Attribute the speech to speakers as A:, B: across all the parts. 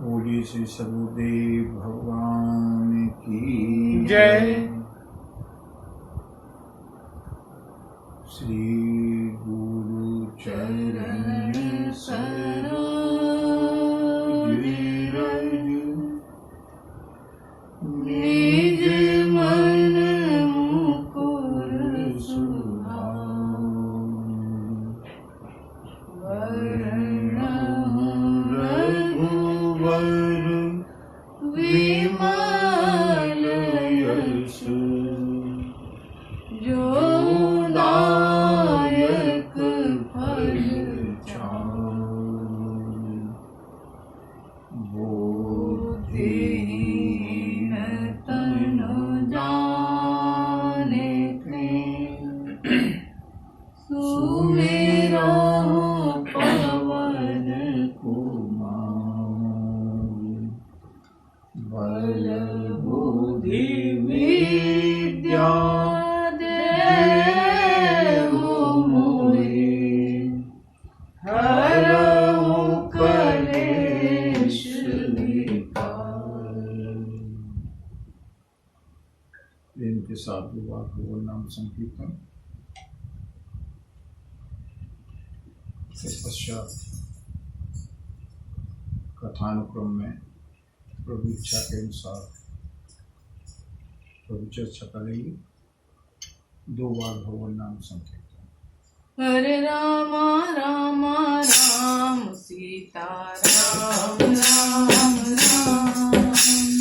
A: बोलिए श्री सदगुरुदेव भगवान की
B: जय।
A: श्री गुरु चरण सरोज रज निज मन मुकुर सुहावनु रघुवर विमल यश जो दायक फल बुद्धिहीन तनु जानिके सुमिरो पवन कुमार बल बुद्धि विद्या देहु मोहि हरहु कलेश विकार। प्रेम के साथ विवाह भगवान नाम संकीर्तन। इस पश्चात कथानुक्रम में प्रभु इच्छा के अनुसार प्रभु चर्चा करेंगे। 2 बार भगवान नाम संकीर्तन।
B: हरे राम राम राम सीता राम राम राम।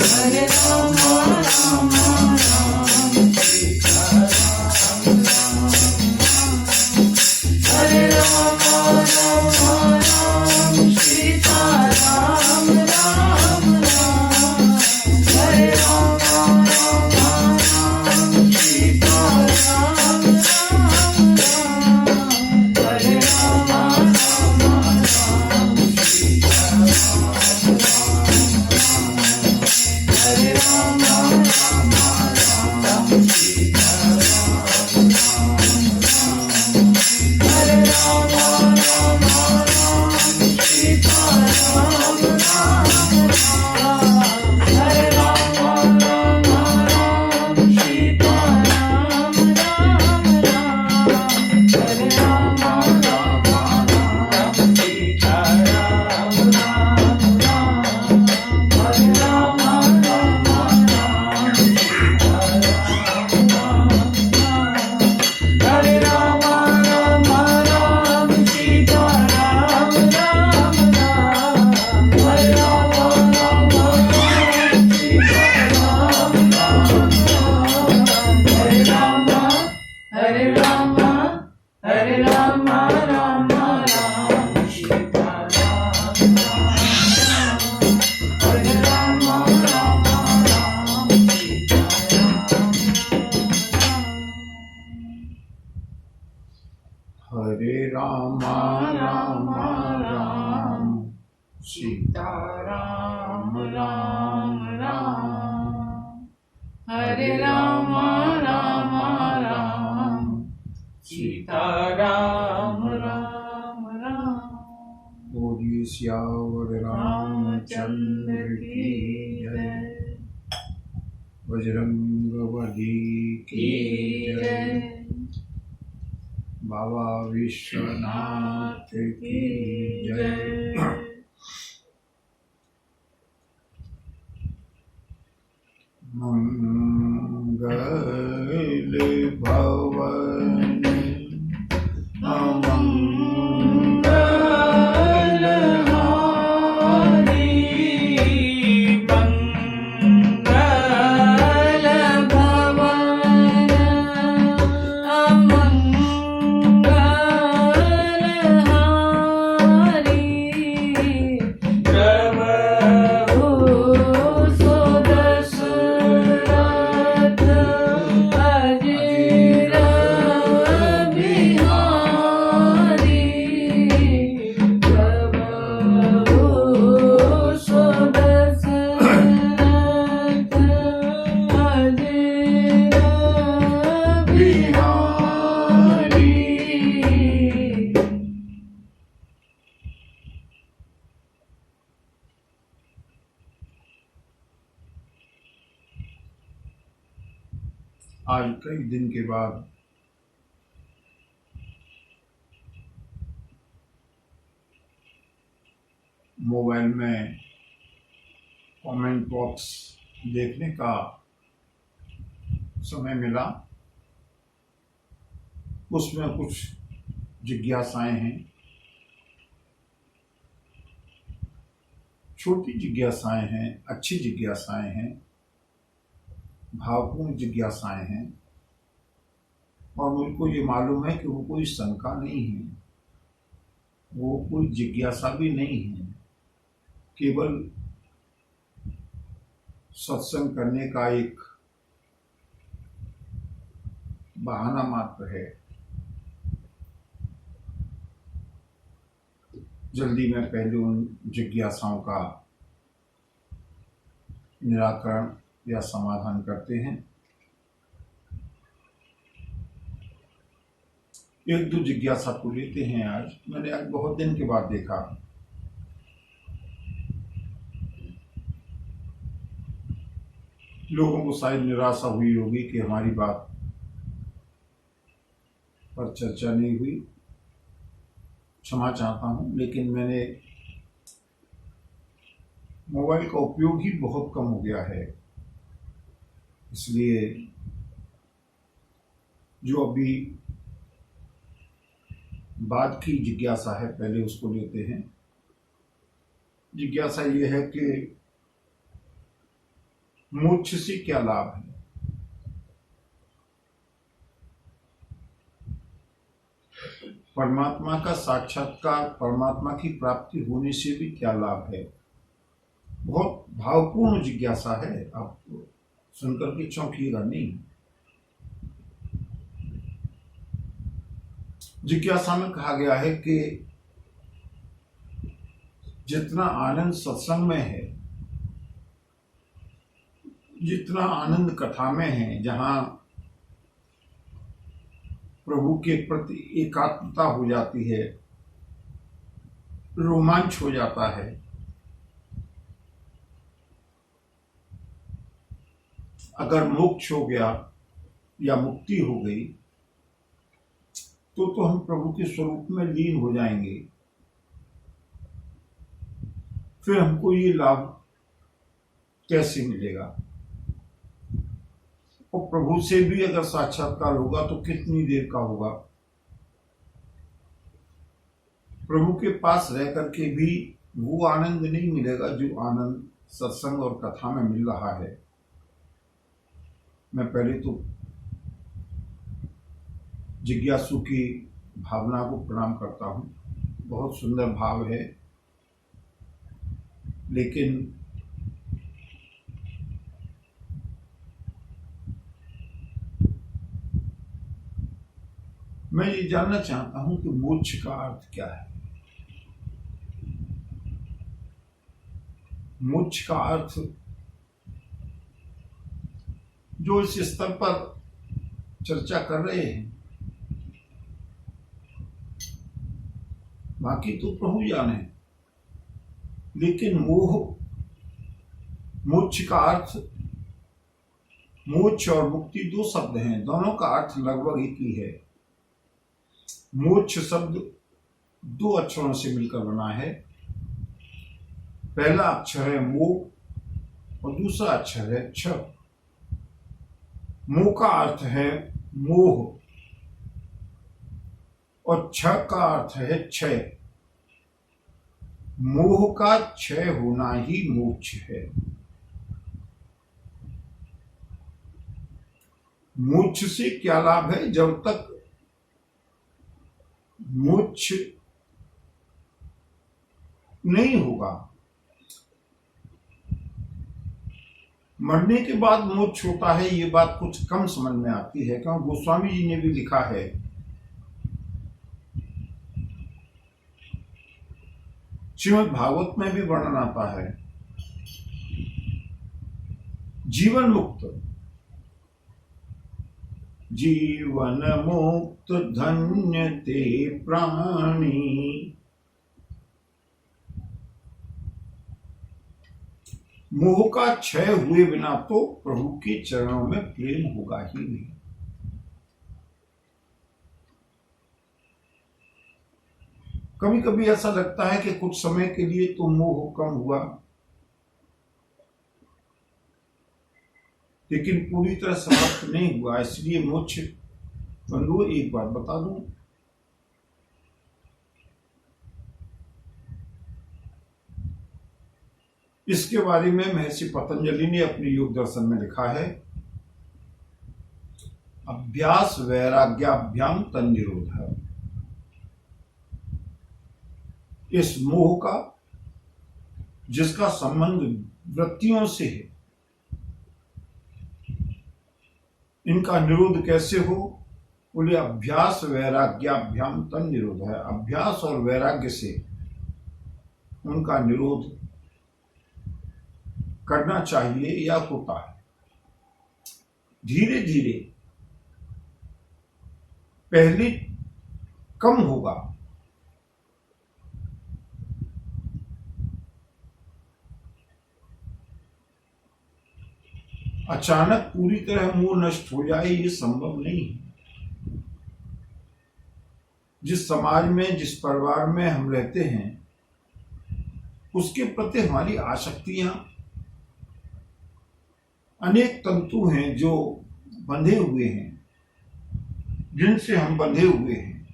B: हरे राम राम राम सीता राम राम राम। हरे राम राम राम सीता राम राम राम। हरे राम राम राम सीता राम राम राम। हरे राम राम राम सीता राम राम राम। हरे राम राम राम सीता राम राम राम। हरे राम राम राम सीता राम राम राम। हरे राम राम राम सीता राम राम राम। हरे राम राम राम सीता राम राम राम। हरे राम राम राम सीता राम राम राम। हरे राम राम राम सीता राम राम राम। हरे राम राम राम सीता राम राम राम। हरे राम हरे राम हरे राम राम राम सीता राम राम राम। हरे राम राम राम सीता राम राम।
A: हरे राम राम राम सीता
B: राम राम राम। हरे राम राम राम सीता राम राम राम।
A: बोलिए सियावर रामचंद्र की जय। बजरंगबली की जय। बाबा विश्वनाथ की जय। मंगल भवन अमंगल हारी।
B: मंगल भवन अमंगल हारी।
A: आज कई दिन के बाद मोबाइल में कमेंट बॉक्स देखने का समय मिला। उसमें कुछ जिज्ञासाएं हैं, छोटी जिज्ञासाएं हैं, अच्छी जिज्ञासाएं हैं, भावपूर्ण जिज्ञासाएं हैं, और मुझको ये मालूम है कि वो कोई शंका नहीं है, वो कोई जिज्ञासा भी नहीं है, केवल सत्संग करने का एक बहाना मात्र है। जल्दी में पहले उन जिज्ञासाओं का निराकरण या समाधान करते हैं। एक दो जिज्ञासा को लेते हैं। आज मैंने बहुत दिन के बाद देखा, लोगों को शायद निराशा हुई होगी कि हमारी बात पर चर्चा नहीं हुई। क्षमा चाहता हूं, लेकिन मैंने मोबाइल का उपयोग ही बहुत कम हो गया है, इसलिए जो अभी बाद की जिज्ञासा है पहले उसको लेते हैं। जिज्ञासा ये है कि मोक्ष से क्या लाभ है। परमात्मा का साक्षात्कार, परमात्मा की प्राप्ति होने से भी क्या लाभ है। बहुत भावपूर्ण जिज्ञासा है, आप सुनकर के चौंकिएगा नहीं। जिज्ञासा में कहा गया है कि जितना आनंद सत्संग में है, जितना आनंद कथा में है, जहां प्रभु के प्रति एकात्मता हो जाती है, रोमांच हो जाता है, अगर मोक्ष हो गया या मुक्ति हो गई तो हम प्रभु के स्वरूप में लीन हो जाएंगे। फिर हमको ये लाभ कैसे मिलेगा। और प्रभु से भी अगर साक्षात्कार होगा तो कितनी देर का होगा। प्रभु के पास रह करके भी वो आनंद नहीं मिलेगा जो आनंद सत्संग और कथा में मिल रहा है। मैं पहले तो जिज्ञासु की भावना को प्रणाम करता हूं। बहुत सुंदर भाव है, लेकिन मैं ये जानना चाहता हूं कि मोक्ष का अर्थ क्या है। मोक्ष का अर्थ जो इस स्तर पर चर्चा कर रहे हैं, बाकी तो प्रभु जाने, लेकिन मोक्ष का अर्थ, मोक्ष और मुक्ति दो शब्द हैं, दोनों का अर्थ लगभग एक ही है। मोक्ष शब्द दो अक्षरों से मिलकर बना है। पहला अक्षर है मो और दूसरा अक्षर है छ। मो का अर्थ है मोह और छ का अर्थ है क्षय। मोह का क्षय होना ही मोक्ष है। मोक्ष से क्या लाभ है। जब तक मोक्ष नहीं होगा, मरने के बाद मोक्ष होता है, ये बात कुछ कम समझ में आती है। क्योंकि गोस्वामी जी ने भी लिखा है, श्रीमद् भागवत में भी वर्णन आता है, जीवन मुक्त, जीवन मुक्त धन्य ते प्राणी। मोह का क्षय हुए बिना तो प्रभु के चरणों में प्रेम होगा ही नहीं। कभी कभी ऐसा लगता है कि कुछ समय के लिए तो मोह कम हुआ, लेकिन पूरी तरह समाप्त नहीं हुआ। इसलिए मोक्ष बंधुओं एक बात बता दूं, इसके बारे में महर्षि पतंजलि ने अपने योग दर्शन में लिखा है, अभ्यास वैराग्याभ्याम तन्निरोध। इस मोह का जिसका संबंध वृत्तियों से है, इनका निरोध कैसे हो? बोले अभ्यास वैराग्याभ्याम तन्निरोध है। अभ्यास और वैराग्य से उनका निरोध करना चाहिए या होता है। धीरे धीरे पहले कम होगा, अचानक पूरी तरह मोह नष्ट हो जाए ये संभव नहीं है। जिस समाज में, जिस परिवार में हम रहते हैं, उसके प्रति हमारी आसक्तियां, अनेक तंतु हैं जो बंधे हुए हैं, जिनसे हम बंधे हुए हैं।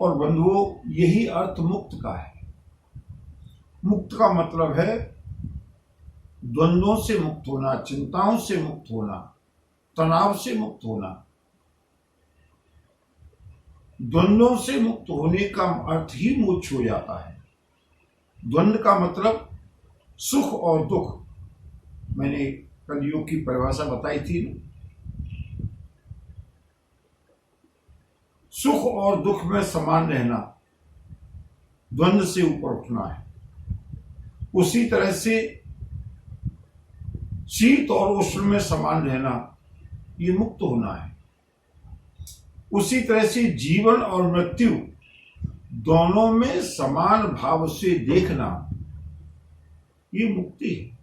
A: और बंधुओं, यही अर्थ मुक्त का है। मुक्त का मतलब है द्वंद्वों से मुक्त होना, चिंताओं से मुक्त होना, तनाव से मुक्त होना। द्वंद्वों से मुक्त होने का अर्थ ही मोक्ष हो जाता है। द्वंद्व का मतलब सुख और दुख। मैंने कल योग की परिभाषा बताई थी ना, सुख और दुख में समान रहना, द्वंद्व से ऊपर उठना है। उसी तरह से शीत और उष्ण में समान रहना, ये मुक्त होना है। उसी तरह से जीवन और मृत्यु दोनों में समान भाव से देखना, ये मुक्ति है।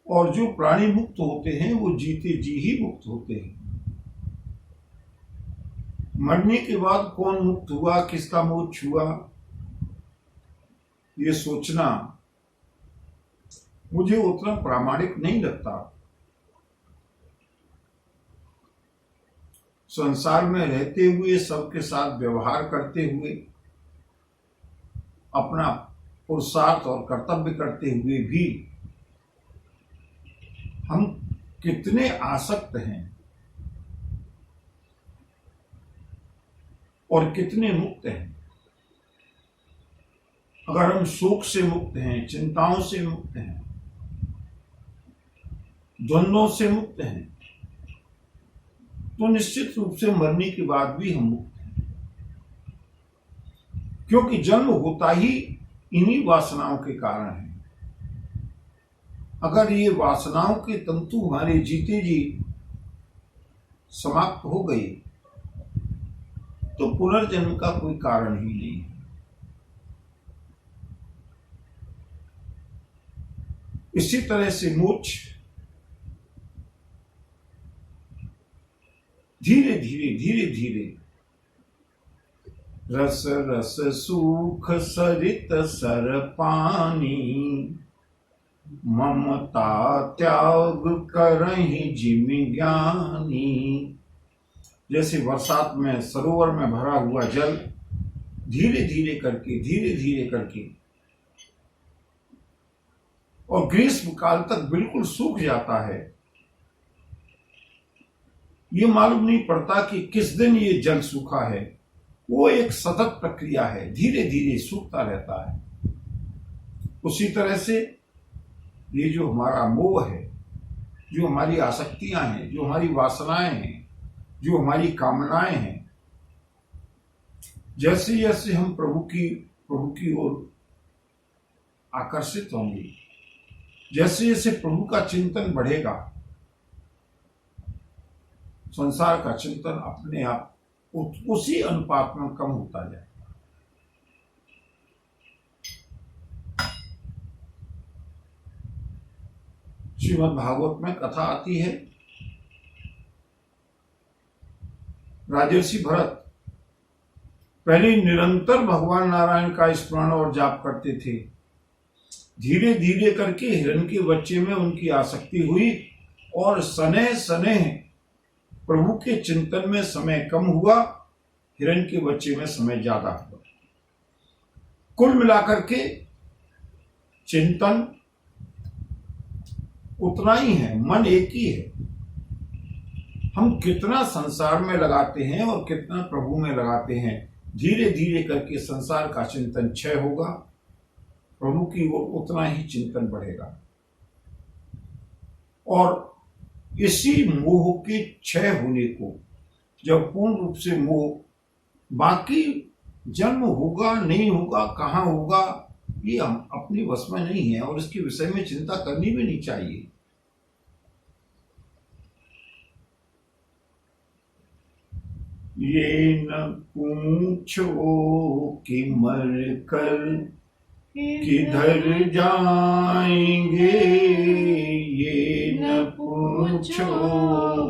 A: और जो प्राणी मुक्त होते हैं वो जीते जी ही मुक्त होते हैं। मरने के बाद कौन मुक्त हुआ, किसका मोक्ष हुआ, ये सोचना मुझे उतना प्रामाणिक नहीं लगता। संसार में रहते हुए, सबके साथ व्यवहार करते हुए, अपना पुरुषार्थ और कर्तव्य करते हुए भी हम कितने आसक्त हैं और कितने मुक्त हैं। अगर हम शोक से मुक्त हैं, चिंताओं से मुक्त हैं, द्वंद्वों से मुक्त हैं, तो निश्चित रूप से मरने के बाद भी हम मुक्त हैं। क्योंकि जन्म होता ही इन्हीं वासनाओं के कारण है। अगर ये वासनाओं के तंतु हमारे जीते जी समाप्त हो गए तो पुनर्जन्म का कोई कारण ही नहीं है। इसी तरह से मोक्ष धीरे धीरे धीरे धीरे रस रस सुख सरित सर पानी, ममता त्याग करहि जिमि ज्ञानी। जैसे बरसात में सरोवर में भरा हुआ जल धीरे धीरे करके और ग्रीष्म काल तक बिल्कुल सूख जाता है। ये मालूम नहीं पड़ता कि किस दिन ये जल सूखा है। वो एक सतत प्रक्रिया है, धीरे धीरे सूखता रहता है। उसी तरह से ये जो हमारा मोह है, जो हमारी आसक्तियां हैं, जो हमारी वासनाएं हैं, जो हमारी कामनाएं हैं, जैसे जैसे हम प्रभु की ओर आकर्षित होंगे, जैसे जैसे प्रभु का चिंतन बढ़ेगा, संसार का चिंतन अपने आप उसी अनुपात में कम होता जाए। श्रीमद् भागवत में कथा आती है, राजर्षि भरत पहले निरंतर भगवान नारायण का स्मरण और जाप करते थे। धीरे धीरे करके हिरण के बच्चे में उनकी आसक्ति हुई और सने सने प्रभु के चिंतन में समय कम हुआ, हिरण के बच्चे में समय ज्यादा हुआ। कुल मिलाकर के चिंतन उतना ही है, मन एक ही है। हम कितना संसार में लगाते हैं और कितना प्रभु में लगाते हैं, धीरे धीरे करके संसार का चिंतन क्षय होगा, प्रभु की ओर उतना ही चिंतन बढ़ेगा। और इसी मोह के क्षय होने को, जब पूर्ण रूप से मोह, बाकी जन्म होगा नहीं होगा, कहाँ होगा, ये हम अपने वश में नहीं है और इसके विषय में चिंता करनी भी नहीं चाहिए। ये न पूछो कि मर कर किधर जाएंगे, ये न पूछो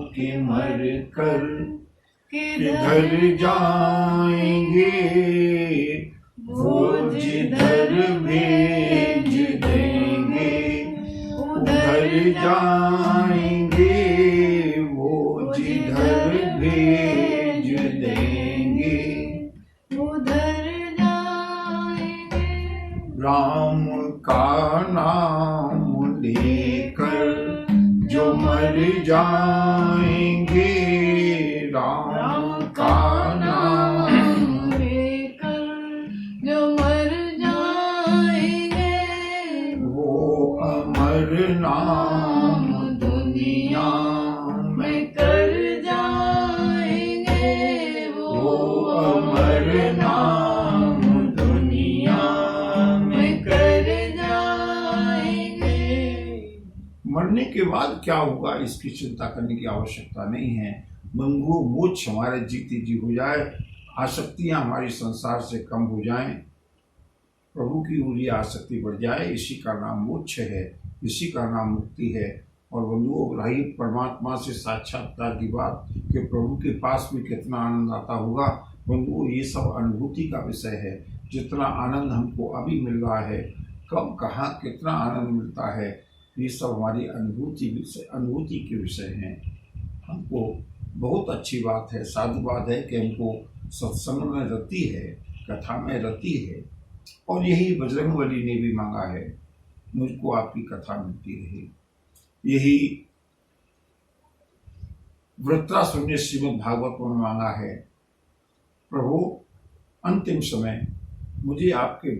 A: कि मर कर किधर जाएंगे, वो जिधर भेज देंगे उधर जाएंगे, वो जिधर भेज देंगे
B: उधर जाएंगे।
A: राम का नाम लेकर जो मर जाएंगे, राम का नाम
B: लेकर जो मर जाएंगे,
A: वो अमर नाम दुनिया में
B: कर जाएंगे,
A: वो अमर नाम दुनिया में
B: कर जाएंगे।
A: मरने के बाद क्या होगा इसकी चिंता करने की आवश्यकता नहीं है। मंगू मोक्ष हमारे जीते जी हो जाए, आसक्तियां हमारी संसार से कम हो जाएं, प्रभु की ओर ये आसक्ति बढ़ जाए, इसी का नाम मोक्ष है, इसी का नाम मुक्ति है। और बंधुओं, रही परमात्मा से साक्षात्कार की बात कि प्रभु के पास में कितना आनंद आता होगा, बंधुओं ये सब अनुभूति का विषय है। जितना आनंद हमको अभी मिल रहा है, कब कहाँ कितना आनंद मिलता है, ये सब हमारी अनुभूति के विषय हैं। हमको बहुत अच्छी बात है, साधु बात है कि हमको सत्संग में रति है, कथा में रति है, और यही बजरंगबली ने भी मांगा है, मुझको आपकी कथा मिलती रहे। यही वृत्रासुर ने श्रीमद् भागवत में मांगा है, प्रभु अंतिम समय मुझे आपके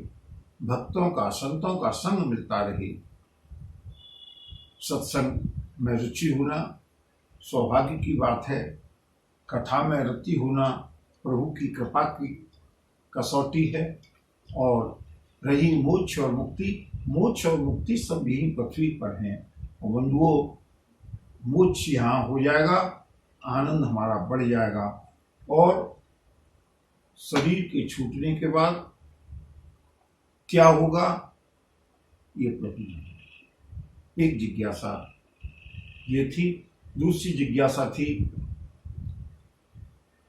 A: भक्तों का, संतों का संग मिलता रहे। सत्संग में रुचि होना सौभाग्य की बात है, कथा में रति होना प्रभु की कृपा की कसौटी है। और रही मोक्ष और मुक्ति, मोक्ष और मुक्ति सब यही पृथ्वी पर हैं। और बंधुओं, मोक्ष यहाँ हो जाएगा, आनंद हमारा बढ़ जाएगा, और शरीर के छूटने के बाद क्या होगा ये प्रश्न है। एक जिज्ञासा ये थी। दूसरी जिज्ञासा थी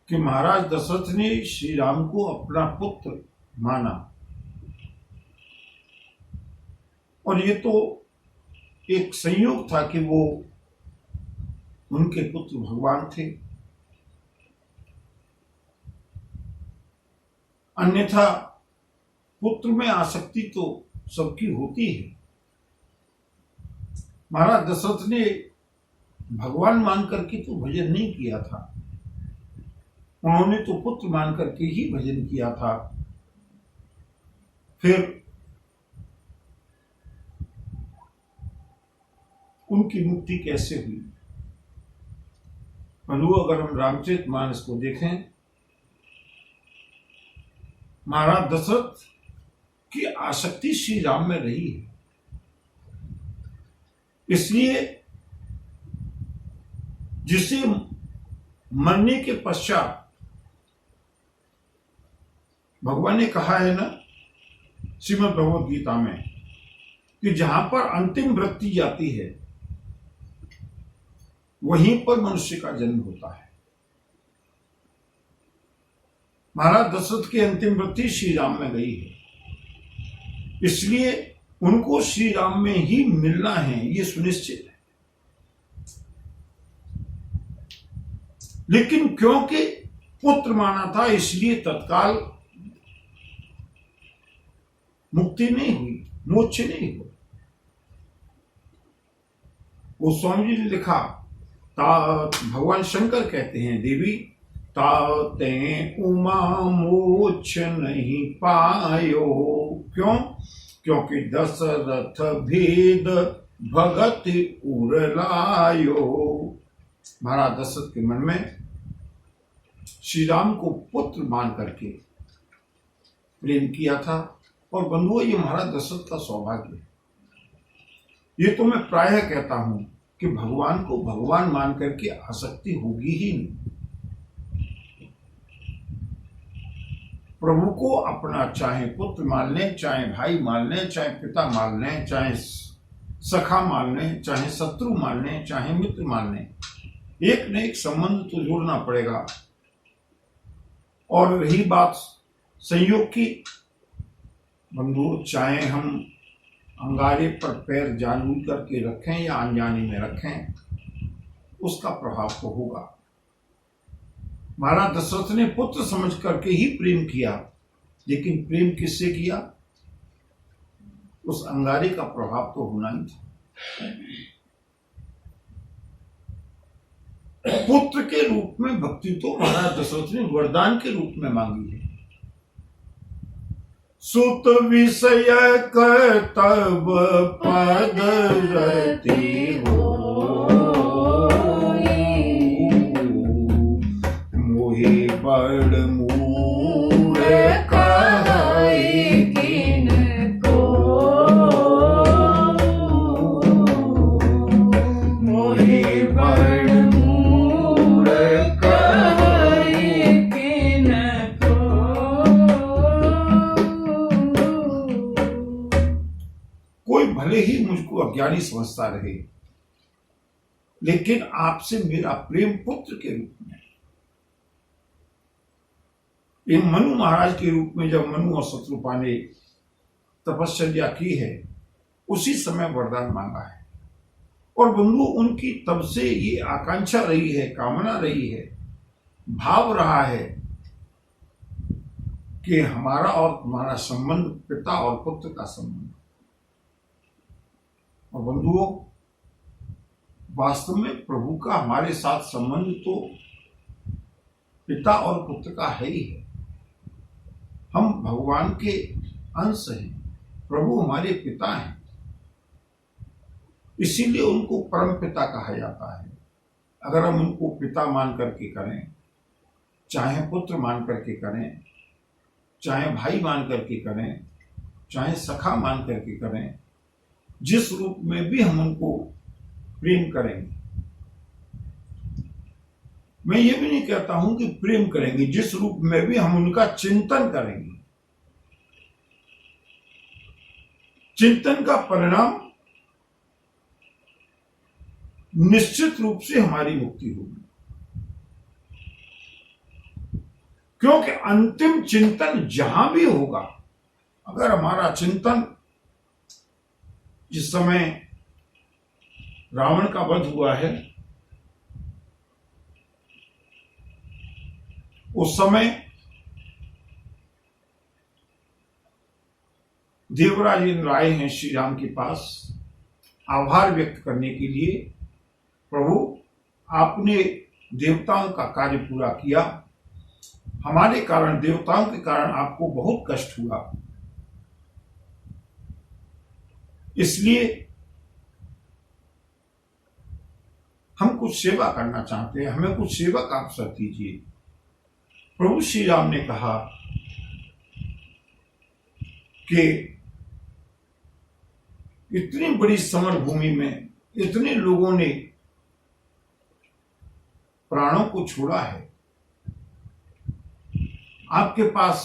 A: कि महाराज दशरथ ने श्री राम को अपना पुत्र माना, और ये तो एक संयोग था कि वो उनके पुत्र भगवान थे, अन्यथा पुत्र में आसक्ति तो सबकी होती है। महाराज दशरथ ने भगवान मान करके तो भजन नहीं किया था, उन्होंने तो पुत्र मान करके ही भजन किया था। फिर उनकी मुक्ति कैसे हुई? अगर हम रामचरितमानस को देखें, महाराज दशरथ की आसक्ति श्री राम में रही है, इसलिए जिसे मरने के पश्चात भगवान ने कहा है ना श्रीमद् भगवद गीता में कि जहां पर अंतिम वृत्ति जाती है वहीं पर मनुष्य का जन्म होता है। महाराज दशरथ की अंतिम वृत्ति श्री राम में गई है, इसलिए उनको श्री राम में ही मिलना है, ये सुनिश्चित है। लेकिन क्योंकि पुत्र माना था, इसलिए तत्काल मुक्ति नहीं हुई, मोक्ष नहीं हुआ। गोस्वामी जी ने लिखा, भगवान शंकर कहते हैं, देवी ताते उमा मोक्ष नहीं पायो। क्यों? क्योंकि दशरथ भेद भगत उरलायो। महाराज दशरथ के मन में श्री राम को पुत्र मान करके प्रेम किया था। और बंधुओं, ये महाराज दशरथ का सौभाग्य है। ये तो मैं प्रायः कहता हूं कि भगवान को भगवान मान करके आसक्ति होगी ही नहीं। प्रभु को अपना चाहे पुत्र मान लें, चाहे भाई मान लें, चाहे पिता मान लें, चाहे सखा मान लें, चाहे शत्रु मान लें, चाहे मित्र मान लें, एक न एक संबंध तो जोड़ना पड़ेगा। और रही बात संयोग की, बंधु, चाहे हम अंगारे पर पैर जानबूझ करके रखें या अनजाने में रखें, उसका प्रभाव तो होगा। महाराज दशरथ ने पुत्र समझ करके ही प्रेम किया, लेकिन प्रेम किससे किया? उस अंगारे का प्रभाव तो होना ही था। पुत्र के रूप में भक्ति तो महाराज दशरथ ने वरदान के रूप में मांगी है। सुत विषय कर्तव पद रति हो, मोहि बड़ मूढ़ कहै किनको, मोहि बड़ मूढ़ कहै किनको। कोई भले ही मुझको अज्ञानी समझता रहे, लेकिन आपसे मेरा प्रेम पुत्र के रूप में। ये मनु महाराज के रूप में जब मनु और शत्रुपा ने तपस्या की है, उसी समय वरदान मांगा है। और बंधु, उनकी तब से ये आकांक्षा रही है, कामना रही है, भाव रहा है कि हमारा और तुम्हारा संबंध पिता और पुत्र का संबंध। और बंधुओं, वास्तव में प्रभु का हमारे साथ संबंध तो पिता और पुत्र का है ही है। हम भगवान के अंश हैं, प्रभु हमारे पिता हैं, इसीलिए उनको परम पिता कहा जाता है। अगर हम उनको पिता मान करके करें, चाहे पुत्र मान करके करें, चाहे भाई मान करके करें, चाहे सखा मान करके करें, जिस रूप में भी हम उनको प्रेम करेंगे, मैं ये भी नहीं कहता हूं कि प्रेम करेंगे, जिस रूप में भी हम उनका चिंतन करेंगे, चिंतन का परिणाम निश्चित रूप से हमारी मुक्ति होगी। क्योंकि अंतिम चिंतन जहां भी होगा, अगर हमारा चिंतन, जिस समय रावण का वध हुआ है, उस समय देवराज इंद्र आए हैं श्री राम के पास आभार व्यक्त करने के लिए, प्रभु आपने देवताओं का कार्य पूरा किया, हमारे कारण, देवताओं के कारण आपको बहुत कष्ट हुआ, इसलिए हम कुछ सेवा करना चाहते हैं, हमें कुछ सेवा का अवसर दीजिए। प्रभु श्री राम ने कहा कि इतनी बड़ी समरभूमि में इतने लोगों ने प्राणों को छोड़ा है, आपके पास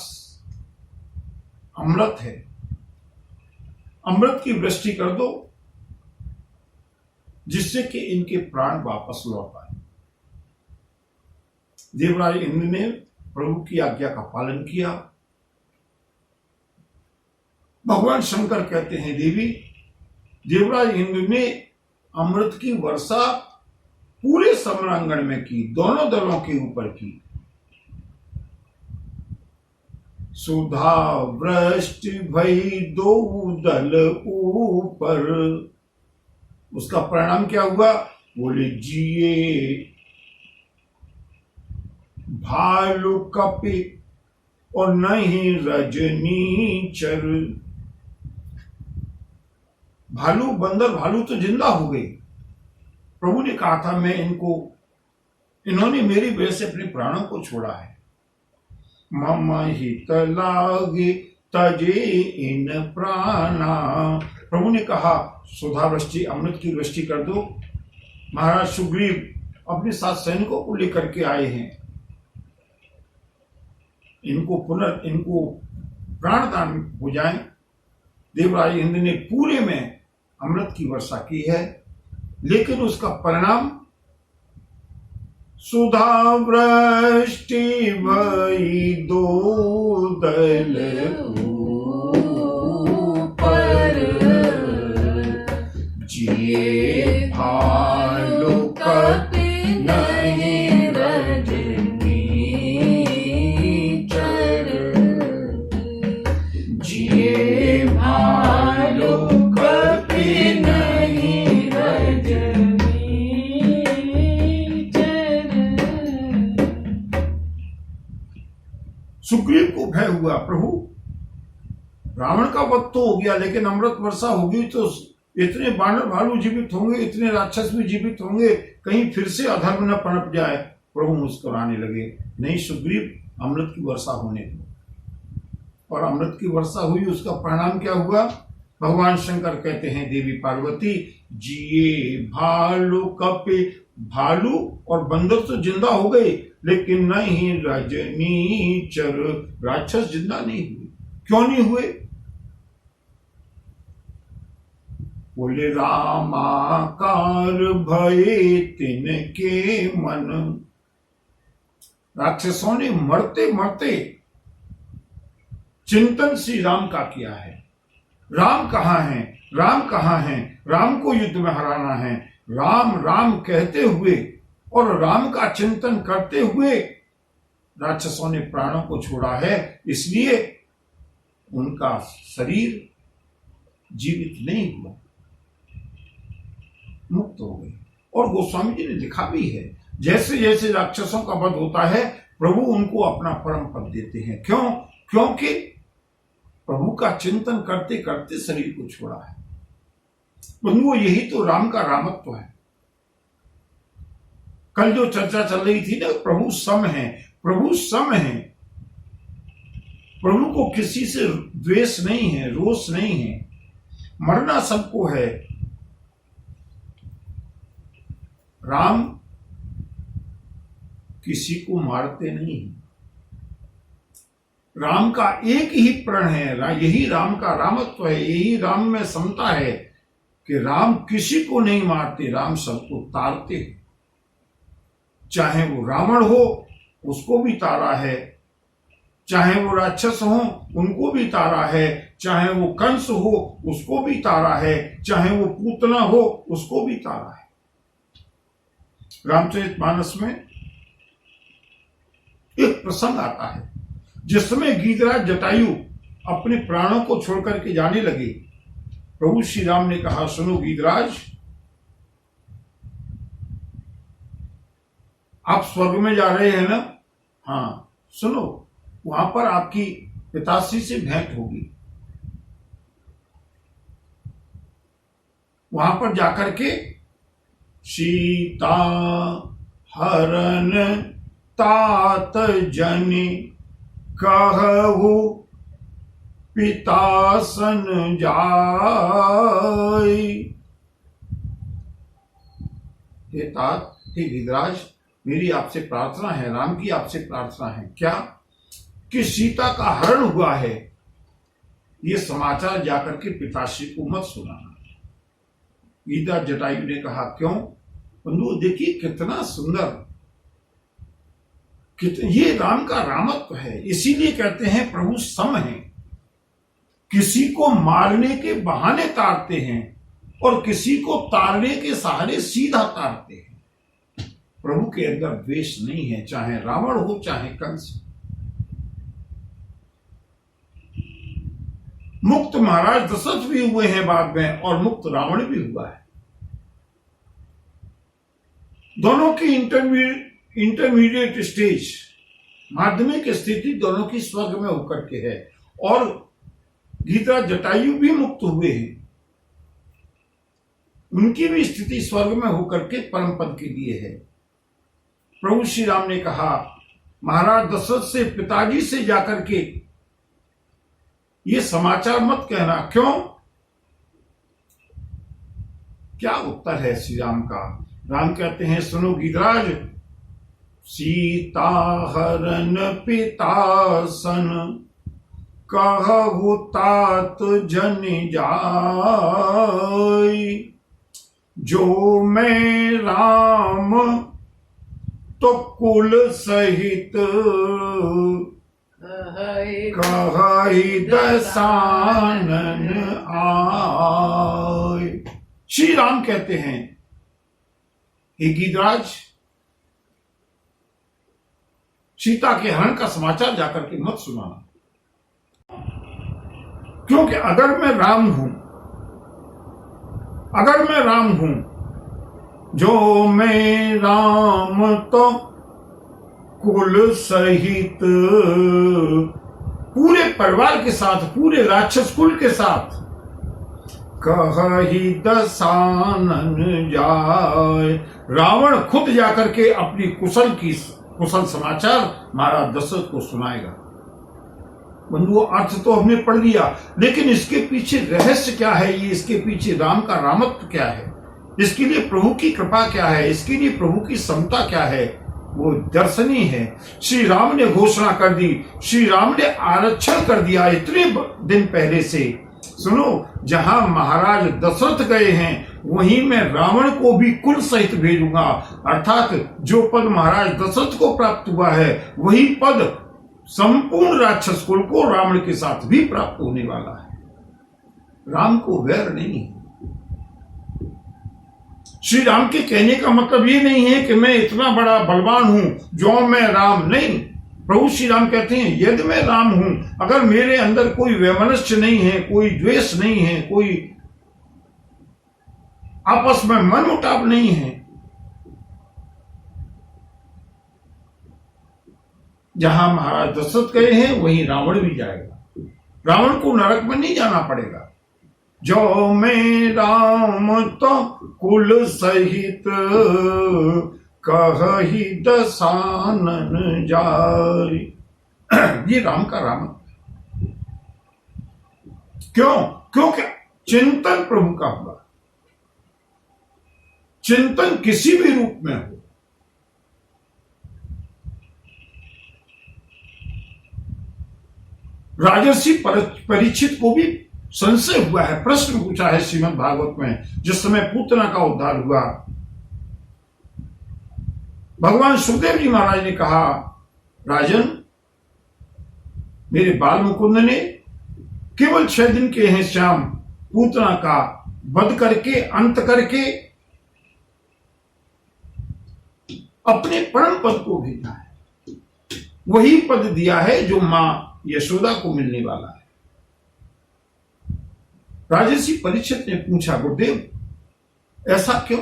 A: अमृत है, अमृत की वृष्टि कर दो, जिससे कि इनके प्राण वापस लौट आए। देवराज इंद्र ने प्रभु की आज्ञा का पालन किया। भगवान शंकर कहते हैं, देवी, देवराज इंद्र ने अमृत की वर्षा पूरे सम्रांगण में की, दोनों दलों के ऊपर की। सुधा वृष्टि भई दो दल ऊपर। उसका परिणाम क्या हुआ? बोले, जिए भालू कपि और नहीं रजनीचर। भालू, बंदर भालू तो जिंदा हो गए। प्रभु ने कहा था, इन्होंने मेरी वजह से अपने प्राणों को छोड़ा है। मम हित लागे तजे इन प्राणा। प्रभु ने कहा, सुधा वृष्टि, अमृत की वृष्टि कर दो। महाराज सुग्रीव अपने साथ सैनिकों को लेकर के आए हैं, इनको प्राणदान हो जाए। देवराज इंद्र ने पूरे में अमृत की वर्षा की है, लेकिन उसका परिणाम सुधा वृष्टि भई दो दल ऊपर, जिए भालू कपि नहीं रजनीचर। जिए भालू कपि नहीं रजनीचर। सुग्रीव को भय हुआ, प्रभु रावण का वध तो हो गया, लेकिन अमृत वर्षा होगी तो इतने बानर भालू जीवित होंगे, इतने राक्षस भी जीवित होंगे, कहीं फिर से अधर्म न पनप जाए। प्रभु मुस्कुराने लगे, नहीं सुग्रीव, अमृत की वर्षा होने दो। और अमृत की वर्षा हुई, उसका परिणाम क्या हुआ? भगवान शंकर कहते हैं, देवी पार्वती, जिए भालू कपि। भालू और बंदर तो जिंदा हो गए, लेकिन नहीं रजनीचर, राक्षस जिंदा नहीं हुए। क्यों नहीं हुए? बोले, रामाकार भये तिनके मन। राक्षसों ने मरते मरते चिंतन श्री राम का किया है। राम कहाँ हैं? राम कहाँ हैं? राम को युद्ध में हराना है। राम राम कहते हुए और राम का चिंतन करते हुए राक्षसों ने प्राणों को छोड़ा है, इसलिए उनका शरीर जीवित नहीं हुआ, मुक्त हो गए। और गोस्वामी जी ने लिखा भी है, जैसे जैसे राक्षसों का वध होता है, प्रभु उनको अपना परम पद देते हैं। क्यों? क्योंकि प्रभु का चिंतन करते करते शरीर को छोड़ा है। बंधुओं, यही तो राम का रामत्व है। कल जो चर्चा चल रही थी ना, प्रभु सम है, प्रभु सम है। प्रभु को किसी से द्वेष नहीं है, रोष नहीं है। मरना सबको है। राम किसी को मारते नहीं। राम का एक ही प्रण है, यही राम का रामत्व है, यही राम में समता है कि राम किसी को नहीं मारते, राम सबको तारते हैं। चाहे वो रावण हो, उसको भी तारा है, चाहे वो राक्षस हो, उनको भी तारा है, चाहे वो कंस हो, उसको भी तारा है, चाहे वो पूतना हो, उसको भी तारा है। रामचरितमानस में एक प्रसंग आता है जिसमें गीधराज जटायु अपने प्राणों को छोड़कर के जाने लगे। प्रभु श्री राम ने कहा, सुनो गीधराज, आप स्वर्ग में जा रहे हैं ना? हाँ, सुनो, वहां पर आपकी पिताश्री से भेंट होगी। वहां पर जाकर के सीता हरण तात जनि कहु पितासन जाय। हे तात, हे गीधराज, मेरी आपसे प्रार्थना है, राम की आपसे प्रार्थना है, क्या कि सीता का हरण हुआ है, ये समाचार जाकर के पिताश्री को मत सुनाना। गीधराज जटायु ने कहा, क्यों? बंधु देखिए कितना सुंदर, ये राम का रामत्व है। इसीलिए कहते हैं प्रभु सम है। किसी को मारने के बहाने तारते हैं और किसी को तारने के सहारे सीधा तारते हैं। प्रभु के अंदर द्वेष नहीं है, चाहे रावण हो चाहे कंस। मुक्त महाराज दशरथ भी हुए हैं बाद में और मुक्त रावण भी हुआ है। दोनों की इंटरमीडिएट स्टेज, माध्यमिक स्थिति दोनों की स्वर्ग में होकर के है। और गीता जटायु भी मुक्त हुए हैं, उनकी भी स्थिति स्वर्ग में होकर के परम पद के लिए है। प्रभु श्री राम ने कहा महाराज दशरथ से, पिताजी से जाकर के ये समाचार मत कहना। क्यों? क्या उत्तर है श्री राम का? राम कहते हैं सुनो गीतराज, सीता हरन पिता सन कहु तात जन जाय, जो मैं राम तो कुल सहित कहई दसानन आय। श्री राम कहते हैं हे गीतराज, सीता के हरण का समाचार जाकर के मत सुनाना, क्योंकि अगर मैं राम हूं, जो मैं राम तो कुल सहित, पूरे परिवार के साथ, पूरे राक्षस कुल के साथ, कहहि दसानन जाय, रावण खुद जाकर के अपनी कुशल समाचार महाराज दशरथ को सुनाएगा। बंधुओं, अर्थ तो हमने पढ़ लिया, लेकिन इसके पीछे रहस्य क्या है, ये इसके पीछे राम का रामत्व क्या है, इसके लिए प्रभु की कृपा क्या है, इसके लिए प्रभु की समता क्या है, वो दर्शनीय है। श्री राम ने घोषणा कर दी, श्री राम ने आरक्षण कर दिया इतने दिन पहले से। सुनो, जहां महाराज दशरथ गए हैं वहीं मैं रावण को भी कुल सहित भेजूंगा। अर्थात जो पद महाराज दशरथ को प्राप्त हुआ है वही पद संपूर्ण राक्षस कुल को रावण के साथ भी प्राप्त होने वाला है। राम को वैर नहीं है। श्री राम के कहने का मतलब ये नहीं है कि मैं इतना बड़ा बलवान हूं जो मैं राम नहीं। प्रभु श्री राम कहते हैं यदि मैं राम हूं, अगर मेरे अंदर कोई वैमनस्य नहीं है, कोई द्वेष नहीं है, कोई आपस में मनमुटाव नहीं है, जहां महाराज दशरथ गए हैं वहीं रावण भी जाएगा। रावण को नरक में नहीं जाना पड़ेगा। जो मैं राम तो कुल सहित कहहि दसानन जाय। ये राम का राम क्यों? क्योंकि चिंतन प्रभु का हुआ। चिंतन किसी भी रूप में हो, राजर्षि परीक्षित को भी संशय हुआ है, प्रश्न पूछा है श्रीमद् भागवत में, जिस समय पूतना का उद्धार हुआ। भगवान सुखदेव जी महाराज ने कहा राजन, मेरे बाल मुकुंद ने केवल 6 दिन के हैं श्याम, पूतना का वध करके अंत करके अपने परम पद को भेजा है। वही पद दिया है जो मां यशोदा को मिलने वाला है। राजर्षि परीक्षित ने पूछा गुरुदेव ऐसा क्यों?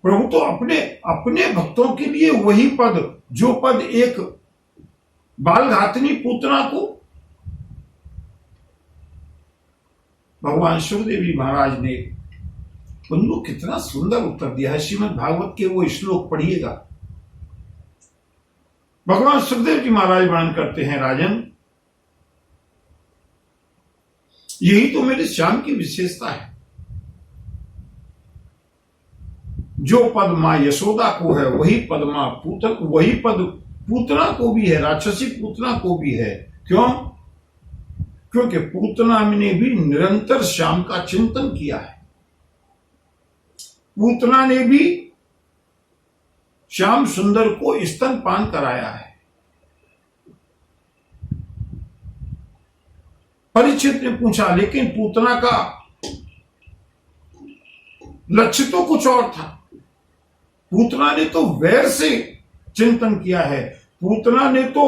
A: प्रभु तो अपने भक्तों के लिए वही पद, जो पद एक बालघातनी पूतना को। भगवान सुखदेव जी महाराज ने उनको कितना सुंदर उत्तर दिया है। श्रीमद् भागवत के वो श्लोक पढ़िएगा। भगवान सुखदेव जी महाराज वर्णन करते हैं राजन, यही तो मेरे श्याम की विशेषता है। जो पद मां यशोदा को है वही पद वही पद पूतना को भी है, राक्षसी पूतना को भी है। क्यों? क्योंकि पूतना ने भी निरंतर श्याम का चिंतन किया है। पूतना ने भी श्याम सुंदर को स्तनपान कराया है। परीक्षित ने पूछा, लेकिन पूतना का लक्ष्य तो कुछ और था। पूतना ने तो वैर से चिंतन किया है, पूतना ने तो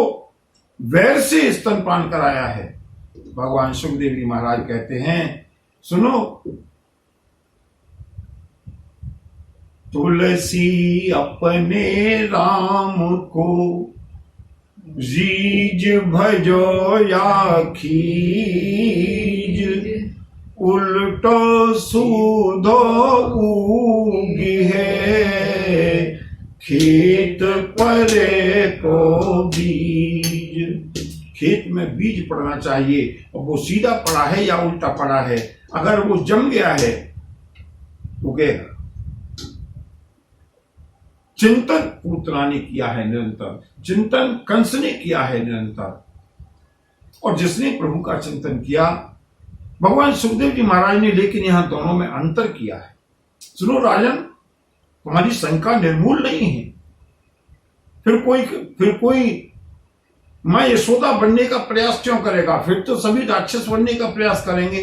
A: वैर से स्तनपान कराया है। भगवान सुखदेव जी महाराज कहते हैं, सुनो, तुलसी अपने राम को रीज भजो या खीज, उल्टो सूधो उगी है, खेत परे को बीज। खेत में बीज पड़ना चाहिए, और वो सीधा पड़ा है या उल्टा पड़ा है। अगर वो जम गया है उगेगा। चिंतन पूतना ने किया है निरंतर, चिंतन कंस ने किया है निरंतर, और जिसने प्रभु का चिंतन किया भगवान सुखदेव जी महाराज ने, लेकिन यहां दोनों में अंतर किया है। सुनो राजन, तुम्हारी शंका निर्मूल नहीं है। फिर कोई मां यशोदा बनने का प्रयास क्यों करेगा? फिर तो सभी राक्षस बनने का प्रयास करेंगे।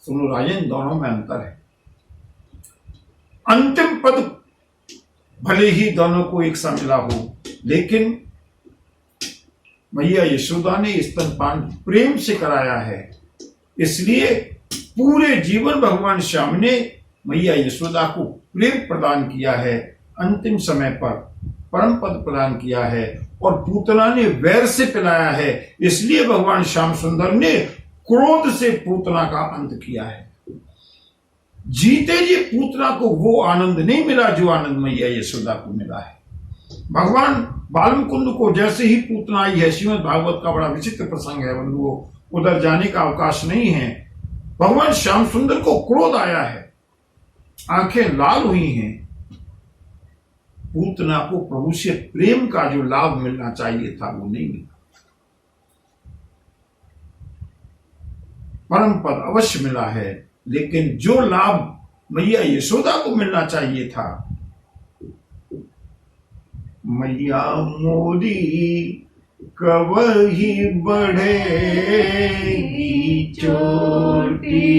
A: सुनो राजन, दोनों में अंतर है। अंतिम पद भले ही दोनों को एक सा मिला हो, लेकिन मैया यशोदा ने स्तनपान प्रेम से कराया है, इसलिए पूरे जीवन भगवान श्याम ने मैया यशोदा को प्रेम प्रदान किया है, अंतिम समय पर परम पद प्रदान किया है, और पूतना ने वैर से पिलाया है, इसलिए भगवान श्याम सुंदर ने क्रोध से पूतना का अंत किया है। जीते जी पूतना को वो आनंद नहीं मिला जो आनंद मैया यशोदा को मिला है। भगवान बालमुकुंद को जैसे ही पूतना आई है, श्रीमद् भागवत का बड़ा विचित्र प्रसंग है बंधुओं, उधर जाने का अवकाश नहीं है। भगवान श्याम सुंदर को क्रोध आया है, आंखें लाल हुई हैं। पूतना को प्रभु से प्रेम का जो लाभ मिलना चाहिए था वो नहीं मिला। परम पद अवश्य मिला है, लेकिन जो लाभ मैया यशोदा को मिलना चाहिए था, मैया मोरी कवही बढ़ेगी चोटी,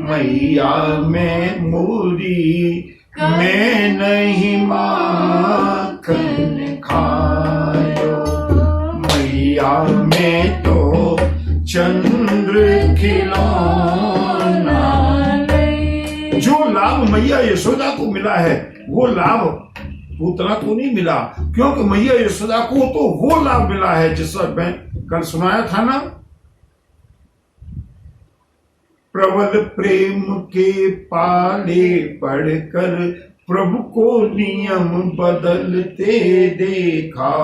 A: मैया में मोरी मैं नहीं माखन खायो, मैया में तो चंद्र खिलौना। जो लाभ मैया यशोदा को मिला है वो लाभ पूतना को नहीं मिला, क्योंकि मैया यशोदा को तो वो लाभ मिला है जिस पर मैं कल सुनाया था ना, प्रबल प्रेम के पाले पढ़कर प्रभु को नियम बदलते देखा,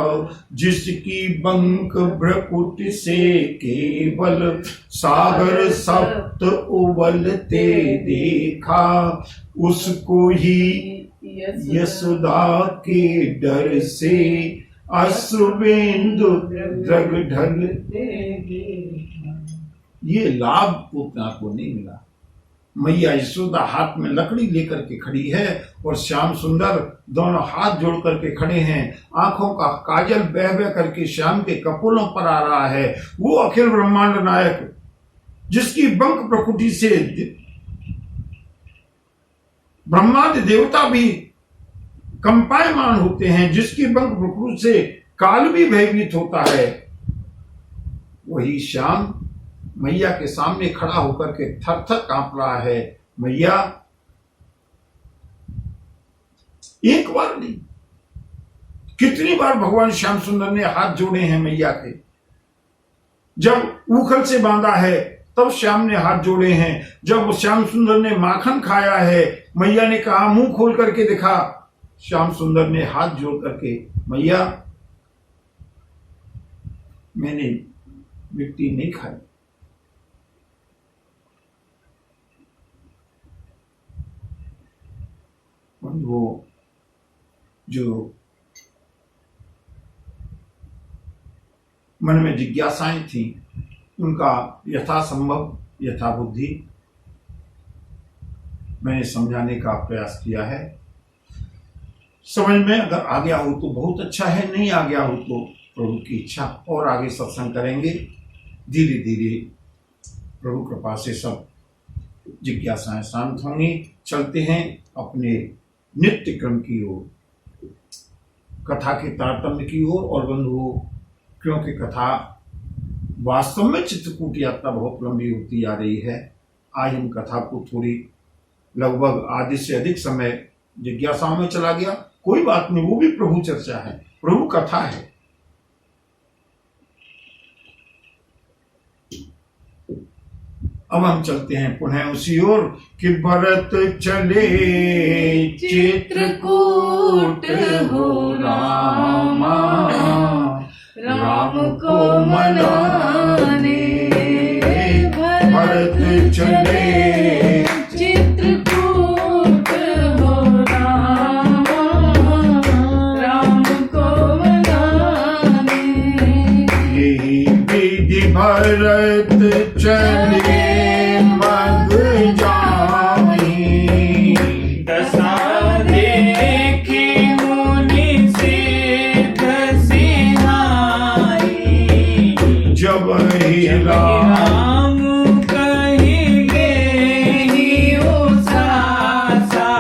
A: जिसकी बंक भ्रकुट से केवल सागर सप्त उबलते देखा, उसको ही यशोदा के डर से अश्रुबिंदु जग ढलते। ये लाभ पूतना को नहीं मिला। मैया यशोदा हाथ में लकड़ी लेकर के खड़ी है और श्याम सुंदर दोनों हाथ जोड़ करके खड़े हैं, आंखों का काजल बह बह करके श्याम के कपोलों पर आ रहा है। वो अखिल ब्रह्मांड नायक जिसकी बंक प्रकृति से ब्रह्मांड देवता भी कंपायमान होते हैं, जिसकी बंक प्रकृति से काल भी भयभीत होता है, वही श्याम मैया के सामने खड़ा होकर के थर थर कांप रहा है। मैया एक बार नहीं, कितनी बार भगवान श्याम सुंदर ने हाथ जोड़े हैं मैया के। जब उखल से बांधा है तब श्याम ने हाथ जोड़े हैं, जब श्याम सुंदर ने माखन खाया है मैया ने कहा मुंह खोल करके दिखा, श्याम सुंदर ने हाथ जोड़ करके, मैया मैंने मिट्टी नहीं खाई। वो जो मन में जिज्ञासाएं थी उनका यथासंभव यथाबुद्धि मैंने समझाने का प्रयास किया है। समझ में अगर आ गया हो तो बहुत अच्छा है, नहीं आ गया हो तो प्रभु की इच्छा और आगे सत्संग करेंगे। धीरे धीरे प्रभु कृपा से सब जिज्ञासाएं शांत होंगी। चलते हैं अपने नित्य क्रम की ओर, कथा के तारतम्य की ओर। और बंधुओं, क्योंकि कथा वास्तव में चित्रकूट यात्रा बहुत लंबी होती जा रही है, आज हम कथा को थोड़ी लगभग आधे से अधिक समय जिज्ञासाओं में चला गया। कोई बात नहीं, वो भी प्रभु चर्चा है, प्रभु कथा है। अब हम चलते हैं पुनः उसी ओर कि भरत चले चित्रकूट हो रामा,
B: राम को मनाने।
A: भरत चले
B: चित्रकूट हो रामा, राम को मनाने।
A: यही विधि भरत चले मग जामी,
C: दशा देखी मुनि सिद्ध सिनाई।
A: जब ही
C: राम कहिगे ही उसासा,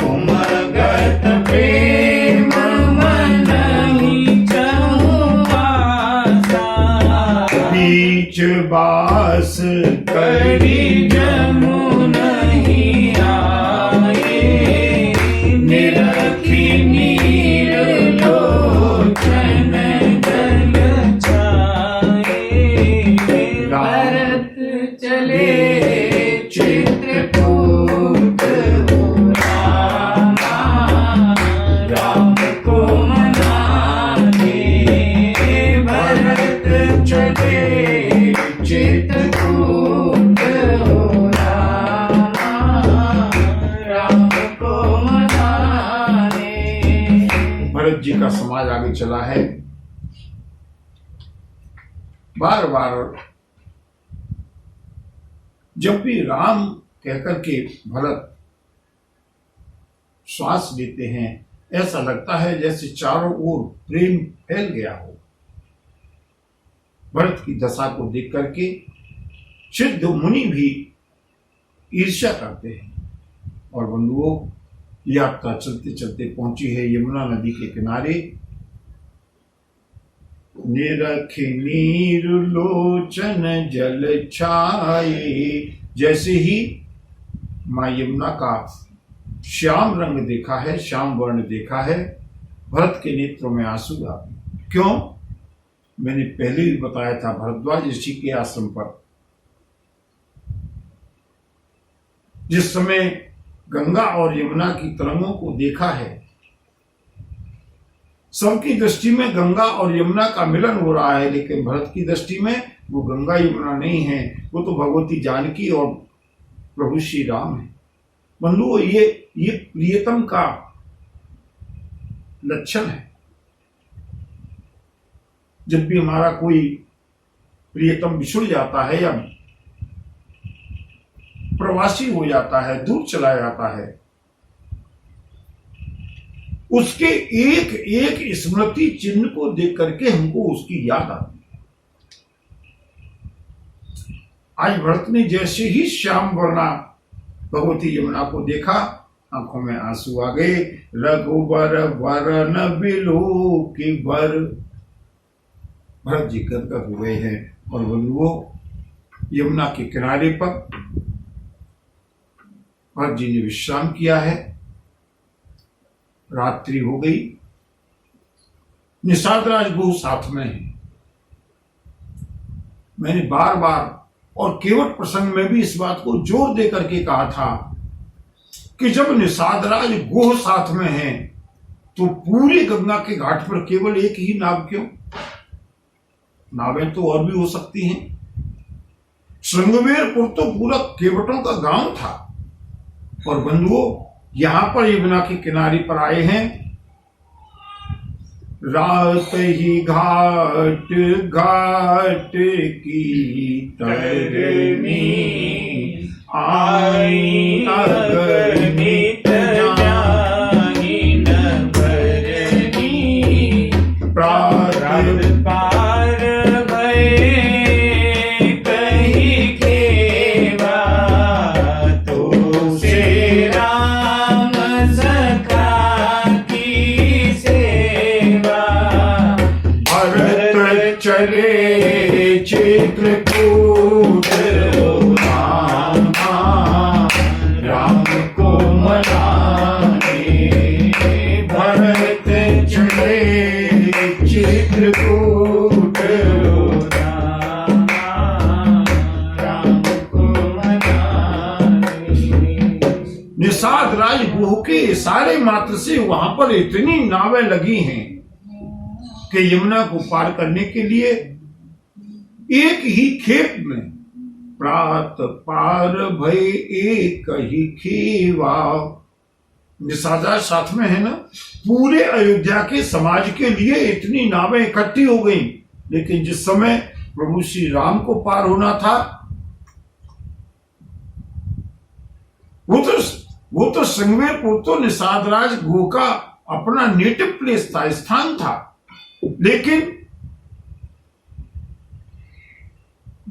C: उमगत प्रेम मन ही चहुआसा।
A: बीच बास
C: करी जमुन ही आए, निरखी नीर लोचन जल छाए।
B: भरत चले चित्रकूट हो
C: रामा, राम को मनाने। भरत चले चित्रकूट हो रामा, राम को मनाने।
A: भरत जी का समाज आगे चला है। बार बार जब भी राम कहकर के भरत श्वास लेते हैं, ऐसा लगता है जैसे चारों ओर प्रेम फैल गया हो। भरत की दशा को देख करके सिद्ध मुनि भी ईर्ष्या करते हैं। और बंधुओं, यात्रा चलते चलते पहुंची है यमुना नदी के किनारे। निरखि नीर लोचन जल छाए। जैसे ही मां यमुना का श्याम रंग देखा है, श्याम वर्ण देखा है, भरत के नेत्रों में आंसू आ गए। क्यों? मैंने पहले भी बताया था, भरद्वाज ऋषि के आश्रम पर जिस समय गंगा और यमुना की तरंगों को देखा है, सबकी दृष्टि में गंगा और यमुना का मिलन हो रहा है, लेकिन भरत की दृष्टि में वो गंगा यमुना नहीं है, वो तो भगवती जानकी और प्रभु श्री राम है। बंधुओं, ये प्रियतम का लक्षण है। जब भी हमारा कोई प्रियतम बिछुड़ जाता है या प्रवासी हो जाता है, दूर चला जाता है, उसके एक एक स्मृति चिन्ह को देख करके हमको उसकी याद आती है। आज भरत ने जैसे ही श्याम वर्णा भगवती यमुना को देखा, आंखों में आंसू आ गए। रघुबर वरन बिलो के वर। भरत जी गदगद हो गए हैं। और बंधुओं, यमुना के किनारे पर भरत जी ने विश्राम किया है। रात्रि हो गई। निषाद राज गुह साथ में है। मैंने बार बार और केवट प्रसंग में भी इस बात को जोर दे करके कहा था कि जब निषाद राज गुह साथ में है तो पूरी गंगा के घाट पर केवल एक ही नाव क्यों? नावें तो और भी हो सकती हैं। श्रृंगवेरपुर तो पूरा केवटों का गांव था। और बंधुओं, यहां पर यमुना के किनारे पर आए हैं। रात ही घाट घाट की तरनी आई अगर
C: नित जानी
A: निषाद राज गुह के इशारे मात्र से वहां पर इतनी नावें लगी हैं कि यमुना को पार करने के लिए एक ही खेप में प्रात पार भय एक ही खेवा। निषादा साथ में है ना। पूरे अयोध्या के समाज के लिए इतनी नावें इकट्ठी हो गई, लेकिन जिस समय प्रभु श्री राम को पार होना था वो तो संगमेरपुर तो निषाद राज गुह का अपना नेटिव प्लेस था, स्थान था। लेकिन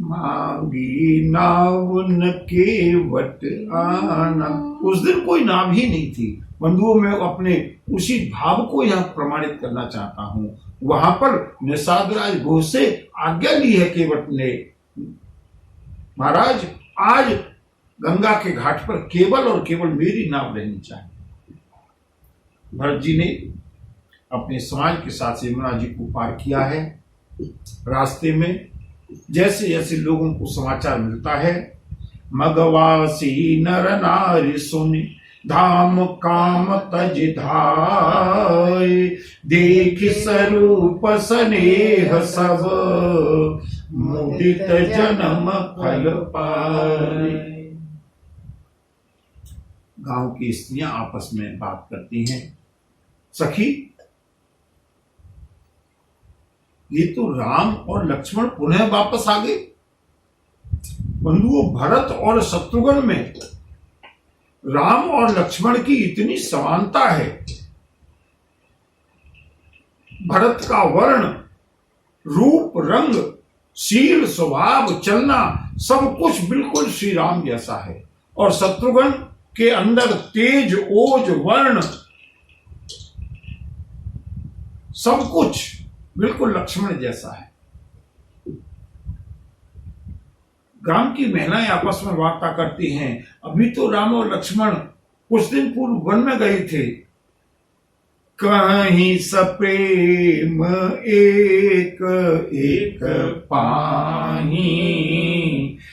A: मांगी नाव न केवट आना, उस दिन कोई नाव ही नहीं थी। बंधुओं, मैं अपने उसी भाव को यहां प्रमाणित करना चाहता हूं। वहां पर निषाद राज गुह से आज्ञा ली है केवट ने, महाराज आज गंगा के घाट पर केवल और केवल मेरी नाव रहनी चाहिए। भरत जी ने अपने समाज के साथ यमुना जी को पार किया है। रास्ते में जैसे जैसे लोगों को समाचार मिलता है, मगवासी नर नारी सुनि धाम काम तज धाय, देख स्वरूप स्नेह सब मुदित जन्म फल पाए। गांव की स्त्रियां आपस में बात करती हैं, सखी ये तो राम और लक्ष्मण पुनः वापस आ गए। बंधुओं, भरत और शत्रुघ्न में राम और लक्ष्मण की इतनी समानता है। भरत का वर्ण, रूप, रंग, शील, स्वभाव, चलना सब कुछ बिल्कुल श्री राम जैसा है, और शत्रुघ्न के अंदर तेज, ओज, वर्ण सब कुछ बिल्कुल लक्ष्मण जैसा है। ग्राम की महिलाएं आपस में वार्ता करती हैं, अभी तो राम और लक्ष्मण कुछ दिन पूर्व वन में गए थे। कहीं सप्रेम एक एक पानी,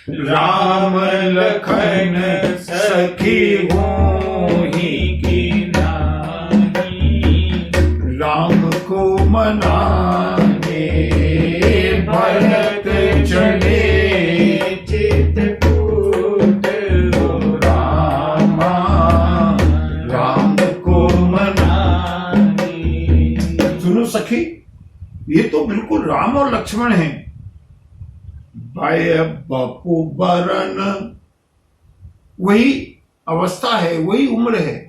A: राम लखन सखी होही की नानी। राम को मनाने भरत चले, चित्रकूट रामा राम को मनाने। सुनो सखी, ये तो बिल्कुल राम और लक्ष्मण हैं। भाई बापू बरन, वही अवस्था है, वही उम्र है।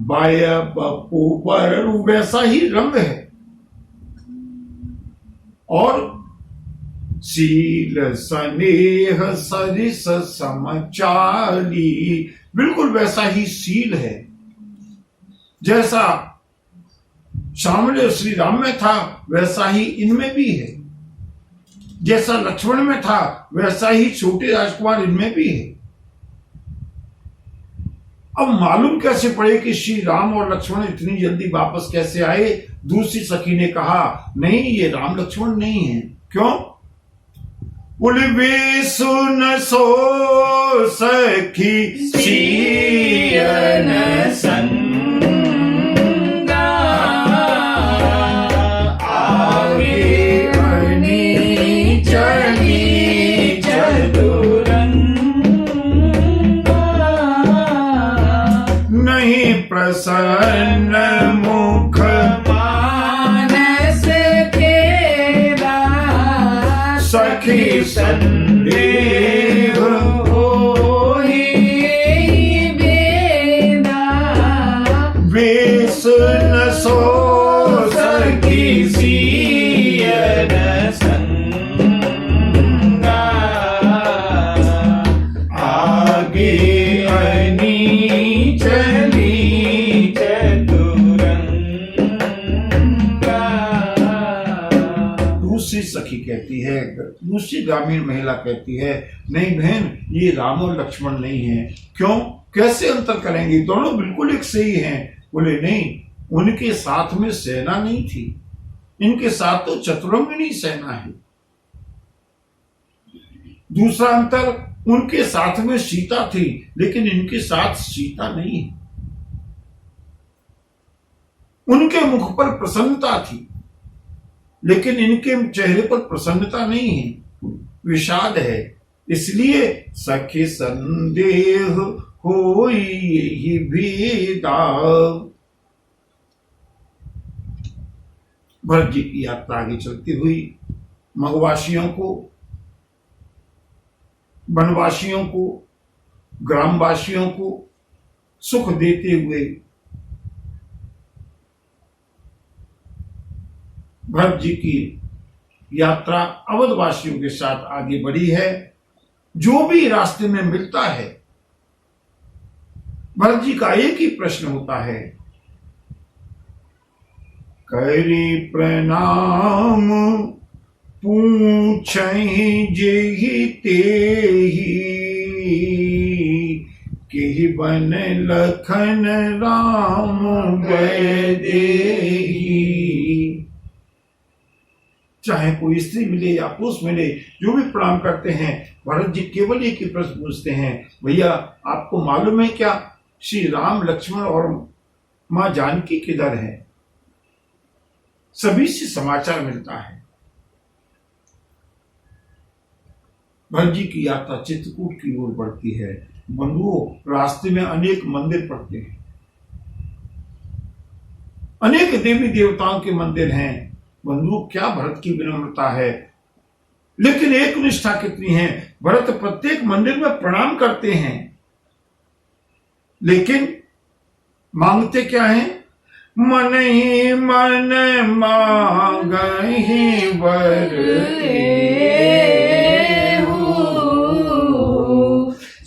A: बाया बापू पर वैसा ही रंग है, और शील स्नेह सरिस समचाली, बिल्कुल वैसा ही शील है जैसा सामने श्री राम में था, वैसा ही इनमें भी है। जैसा लक्ष्मण में था वैसा ही छोटे राजकुमार इनमें भी है। अब मालूम कैसे पड़े कि श्री राम और लक्ष्मण इतनी जल्दी वापस कैसे आए? दूसरी सखी ने कहा, नहीं, ये राम लक्ष्मण नहीं है। क्यों? बोले, वे सुन सो सखी सियन संगा, आगे बनी चली चतुरंगा, नहीं प्रसन्न मुख मानस केरा, सखी संदेह होहि बेदा, वे सुन सो सखी सियन संगा, आगे अनी चली चतुरंगा। दूसरी सखी कहती है, दूसरी ग्रामीण महिला कहती है, नहीं बहन, ये राम और लक्ष्मण नहीं है। क्यों? कैसे अंतर करेंगे? दोनों बिल्कुल एक से ही हैं। बोले, नहीं, उनके साथ में सेना नहीं थी, इनके साथ तो चतुरंगिनी सेना है। दूसरा अंतर, उनके साथ में सीता थी, लेकिन इनके साथ सीता नहीं है। उनके मुख पर प्रसन्नता थी, लेकिन इनके चेहरे पर प्रसन्नता नहीं है, विषाद है। इसलिए सखे संदेह होई यही भेदा। भरत जी की यात्रा आगे चलती हुई मगवासियों को, वनवासियों को, ग्रामवासियों को सुख देते हुए भरत जी की यात्रा अवधवासियों के साथ आगे बढ़ी है। जो भी रास्ते में मिलता है, भरत जी का एक ही प्रश्न होता है, करी प्रणाम पूछहि जेहि तेहि, केहि बन लखन राम गए देहि। चाहे कोई स्त्री मिले या पुरुष मिले, जो भी प्रणाम करते हैं, भरत जी केवल एक ही प्रश्न पूछते हैं, भैया आपको मालूम है क्या श्री राम, लक्ष्मण और मां जानकी किधर है? सभी से समाचार मिलता है। भरत जी की यात्रा चित्रकूट की ओर बढ़ती है। बंधुओं, रास्ते में अनेक मंदिर पड़ते हैं, अनेक देवी देवताओं के मंदिर हैं। बंधुओं, क्या भरत की विनम्रता है, लेकिन एक निष्ठा कितनी है। भरत प्रत्येक मंदिर में प्रणाम करते हैं, लेकिन मांगते क्या है? मन ही मन मांगहि वर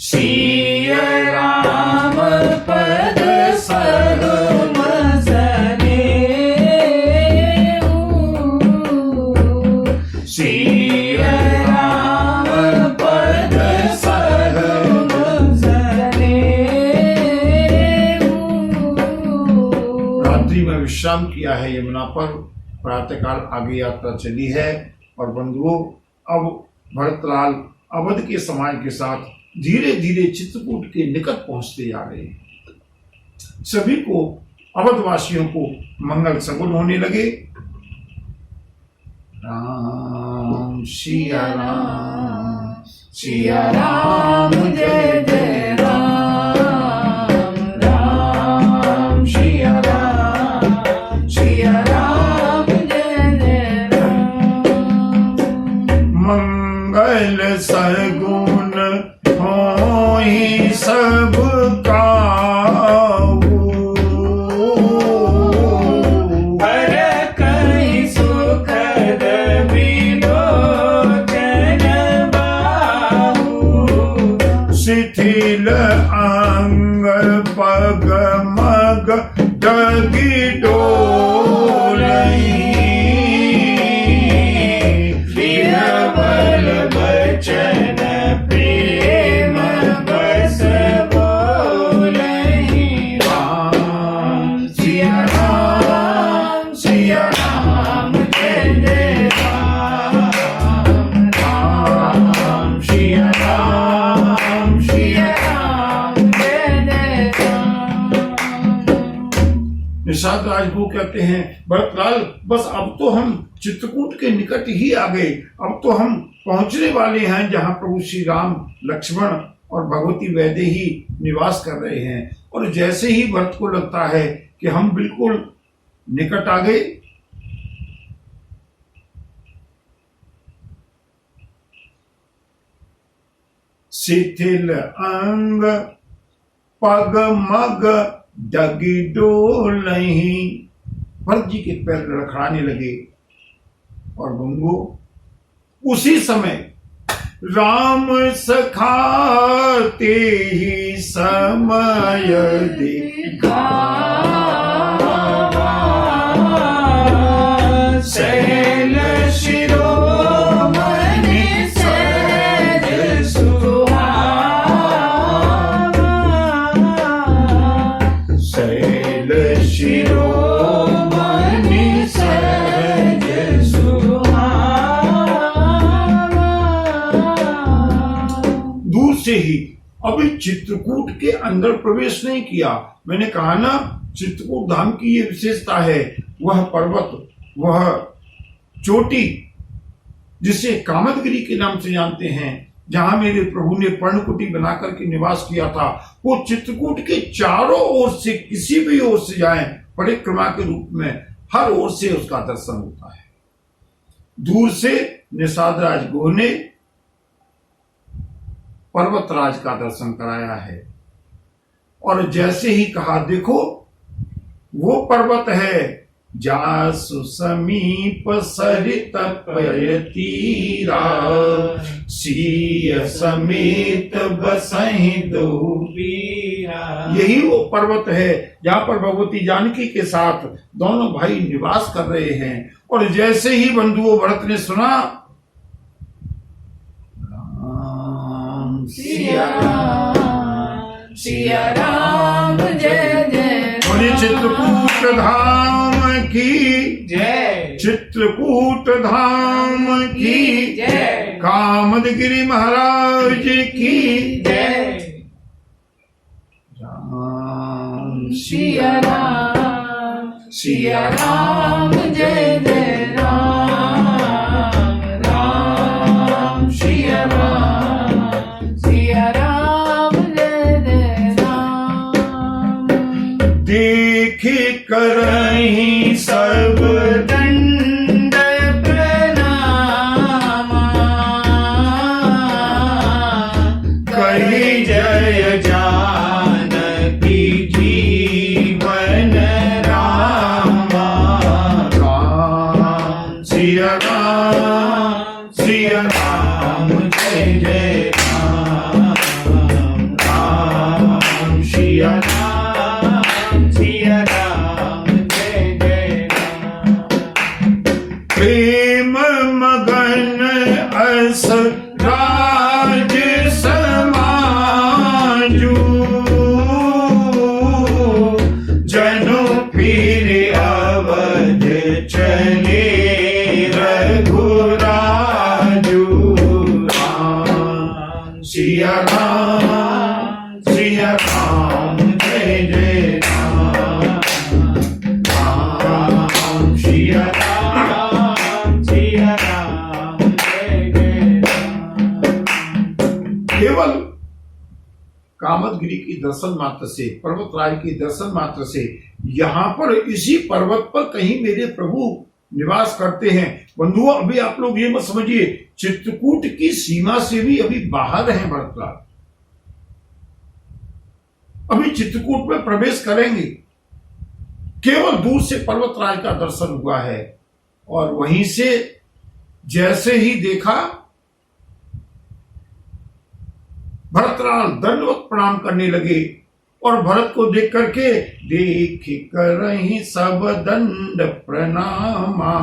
C: सिया राम पद सर्व जने, सिया राम पद सर्व जने।
A: रात्रि में विश्राम किया है यमुना पर, प्रातःकाल आगे यात्रा चली है। और बंधुओं, अब भरतलाल अवध के समाज के साथ धीरे धीरे चित्रकूट के निकट पहुंचते जा रहे हैं। सभी को, अवधवासियों को मंगल सगुन होने लगे। राम सिया राम,
C: सिया राम जय जय राम, राम सिया राम, सिया राम जय जय राम।
A: मंगल सगुन होई सब काऊ,
C: हर कहीं सुखद विलोचन बाहु,
A: शिथिल अंग पग मग डगी डोलई,
C: बिरबल बचन प्रेम बस बोलहि। राम सिया राम, सिया राम जय जय राम, राम सिया राम, सिया राम जय जय राम।
A: निषाद राजभू कहते हैं, भरतलाल बस अब तो हम चित्रकूट के निकट ही आ गए, अब तो हम पहुंचने वाले हैं जहां प्रभु श्री राम, लक्ष्मण और भगवती वैदेही निवास कर रहे हैं। और जैसे ही भरत को लगता है कि हम बिल्कुल निकट आ गए, शिथिल अंग पग मग डगी डोलहि, भरत जी के पैर लड़खड़ाने लगे। और बंगो उसी समय राम सखाते ही समय देखा,
C: शैल शिरोमणि सहज सुहावा, शैल शिरोमणि सहज सुहावा।
A: दूर से ही अभी चित्रकूट के अंदर प्रवेश नहीं किया। मैंने कहा ना, चित्रकूट धाम की ये विशेषता है, वह पर्वत, वह चोटी जिसे कामदगिरी के नाम से जानते हैं, जहां मेरे प्रभु ने पर्णकुटी बनाकर के निवास किया था, वो चित्रकूट के चारों ओर से किसी भी ओर से जाएं, परिक्रमा के रूप में हर ओर से उसका दर्शन होता है। दूर से निषादराज गोह ने पर्वतराज का दर्शन कराया है, और जैसे ही कहा, देखो वो पर्वत है, जासु समीप सरित पय तीरा, सीय समेत बसहि दो पीरा। यही वो पर्वत है जहां पर भगवती जानकी के साथ दोनों भाई निवास कर रहे हैं। और जैसे ही बंधुओं भरत ने सुना, राम
B: सिया राम, सिया राम जय जय
A: बोले चित्रकूट धाम की
B: जय,
A: चित्रकूट धाम की
B: जय,
A: कामदगिरी महाराज की
B: जय।
A: राम
B: सिया राम, सिया राम जय जय राम, राम सिया राम, सिया राम जय जय राम।
A: देखे करहीं सब
B: दंड प्रणाम,
A: कही
B: जय जानकी जीवन रामा,
A: राम सिया राम, सिया राम
B: जय जय राम, राम सिया राम, सिया राम जय जय राम।
A: प्रेम मगन अस राज समाजू, जनु फिर अवध चले रघुराजू। राम सिया राम, सिया राम जय जय राम, राम सिया
B: राम सिया राम जय जय राम।
A: केवल कामदगिरी की दर्शन मात्र से, पर्वतराज की दर्शन मात्र से, यहाँ पर इसी पर्वत पर कहीं मेरे प्रभु निवास करते हैं। बंधुओं, अभी आप लोग ये मत समझिए चित्रकूट की सीमा से भी अभी बाहर है भरतलाल, अभी चित्रकूट में प्रवेश करेंगे। केवल दूर से पर्वतराज का दर्शन हुआ है, और वहीं से जैसे ही देखा, भरतलाल दंडवत प्रणाम करने लगे, और भरत को देख करके, देख करहीं सब दंड प्रणामा,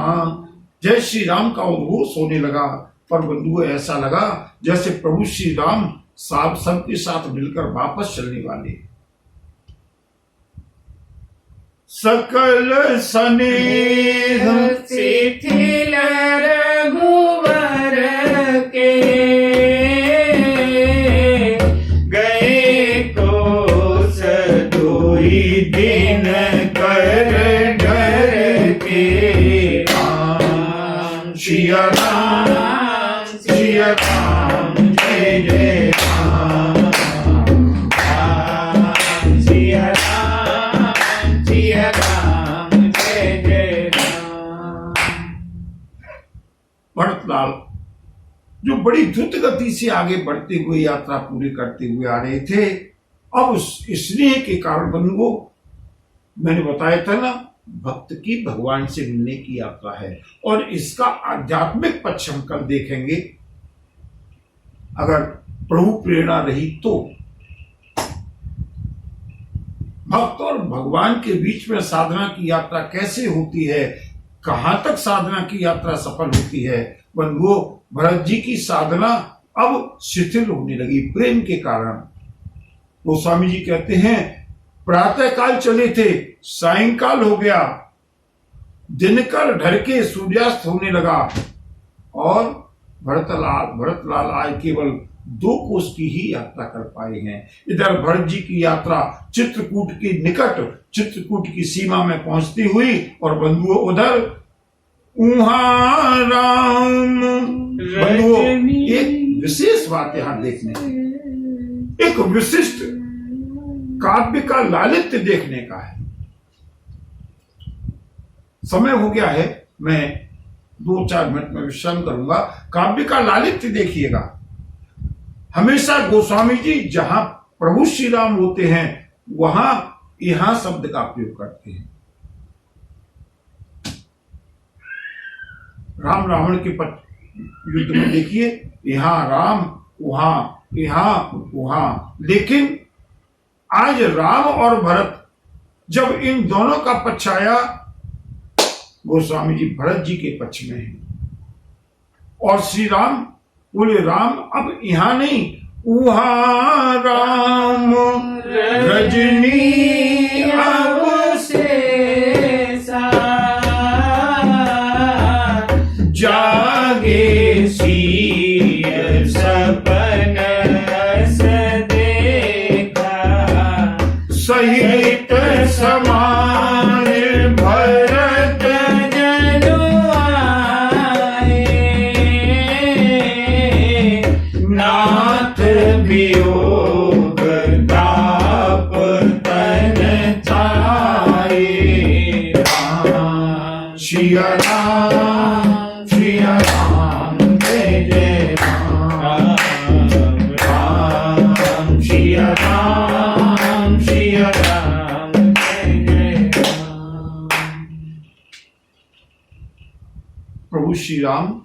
A: जय श्री राम का उद्घोष होने लगा। पर बंधुओं, ऐसा लगा जैसे प्रभु श्री राम सबके साथ मिलकर वापस चलने वाले। सकल स्नेह
B: शिथिल रघुवर के, गए कोस दुई दिन कर डर के।
A: राम सिया राम, सिया राम जय जय राम,
B: राम सिया राम, सिया राम जय जय राम।
A: भरतलाल जो बड़ी द्रुत गति से आगे बढ़ते हुए यात्रा पूरी करते हुए आ रहे थे, अब उस स्नेह के कारण बंधुओं, मैंने बताया था ना, भक्त की भगवान से मिलने की यात्रा है, और इसका आध्यात्मिक पक्ष हम कल देखेंगे, अगर प्रभु प्रेरणा रही तो। भक्त और भगवान के बीच में साधना की यात्रा कैसे होती है, कहां तक साधना की यात्रा सफल होती है। बंधुओं, भरत जी की साधना अब शिथिल होने लगी प्रेम के कारण। गोस्वामी जी कहते हैं, प्रातः काल चले थे, सायंकाल हो गया, दिनकर ढल के सूर्यास्त होने लगा, और भरतलाल आए केवल 2 कोस की ही यात्रा कर पाए हैं। इधर भरत जी की यात्रा चित्रकूट के निकट, चित्रकूट की सीमा में पहुंचती हुई और बंधुओं उधर उहाँ राम। बंधुओं, एक विशेष बात यहां देखने, एक विशिष्ट काव्य का लालित्य देखने का है। समय हो गया है, मैं 2-4 मिनट में विश्राम करूंगा। काव्य का लालित्य देखिएगा। हमेशा गोस्वामी जी जहां प्रभु श्री राम होते हैं वहां यहां शब्द का प्रयोग करते हैं। राम रावण के युद्ध में देखिए, यहां राम, वहां, लेकिन आज राम और भरत, जब इन दोनों का पक्ष आया, गोस्वामी जी भरत जी के पक्ष में हैं। और श्री राम बोले, राम अब यहां नहीं, वहां राम रजनी अब
B: शेषा
A: जागे
B: सिय सपन अस देखा
A: सहित समान भरत
B: जनु आए नाथ वियोग ताप तन छाए
A: श्रिया राम, श्रिया राम, जय जय राम,
B: राम श्रिया राम श्रिया राम जय जय राम।
A: प्रभु श्री राम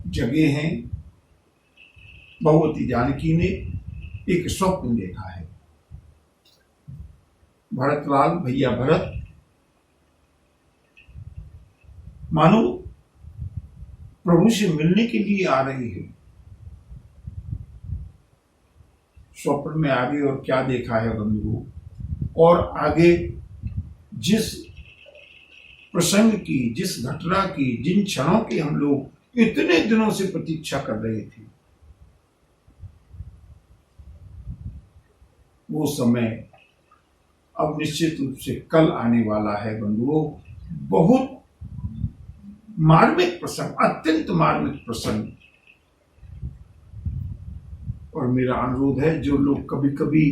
A: जगे हैं। भगवती जानकी ने एक स्वप्न देखा है। भरतलाल, भैया भरत, मानो प्रभु से मिलने के लिए आ रही है। स्वप्न में आगे और क्या देखा है बंधुओं, और आगे जिस प्रसंग की, जिस घटना की, जिन क्षणों की हम लोग इतने दिनों से प्रतीक्षा कर रहे थे, वो समय अब निश्चित रूप से कल आने वाला है बंधुओं। बहुत मार्मिक प्रसंग, अत्यंत मार्मिक प्रसंग। और मेरा अनुरोध है, जो लोग कभी कभी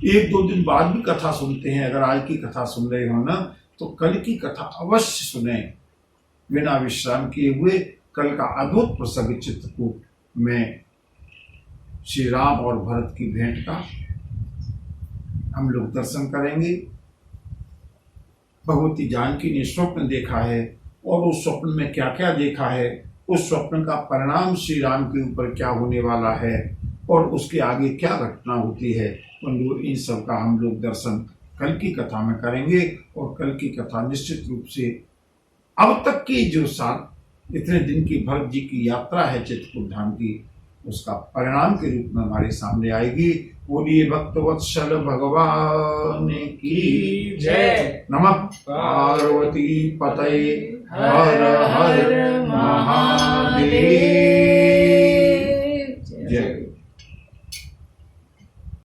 A: 1-2 दिन बाद भी कथा सुनते हैं, अगर आज की कथा सुन रहे हो ना, तो कल की कथा अवश्य सुने। बिना विश्राम किए हुए कल का अद्भुत प्रसंग चित्रकूट में श्री राम और भरत की भेंट का हम लोग दर्शन करेंगे। भगवती जानकी ने स्वप्न देखा है, और उस स्वप्न में क्या क्या देखा है, उस स्वप्न का परिणाम श्री राम के ऊपर क्या होने वाला है, और उसके आगे क्या घटना होती है, बंधु इन सब का हम लोग दर्शन कल की कथा में करेंगे। और कल की कथा निश्चित रूप से अब तक की जो साल इतने दिन की भरत जी की यात्रा है चित्रकूट धाम की, उसका परिणाम के रूप में हमारे सामने आएगी। बोलिए भक्तवत्सल भगवान की जय। नमः पार्वती पतये हर हर महादेव।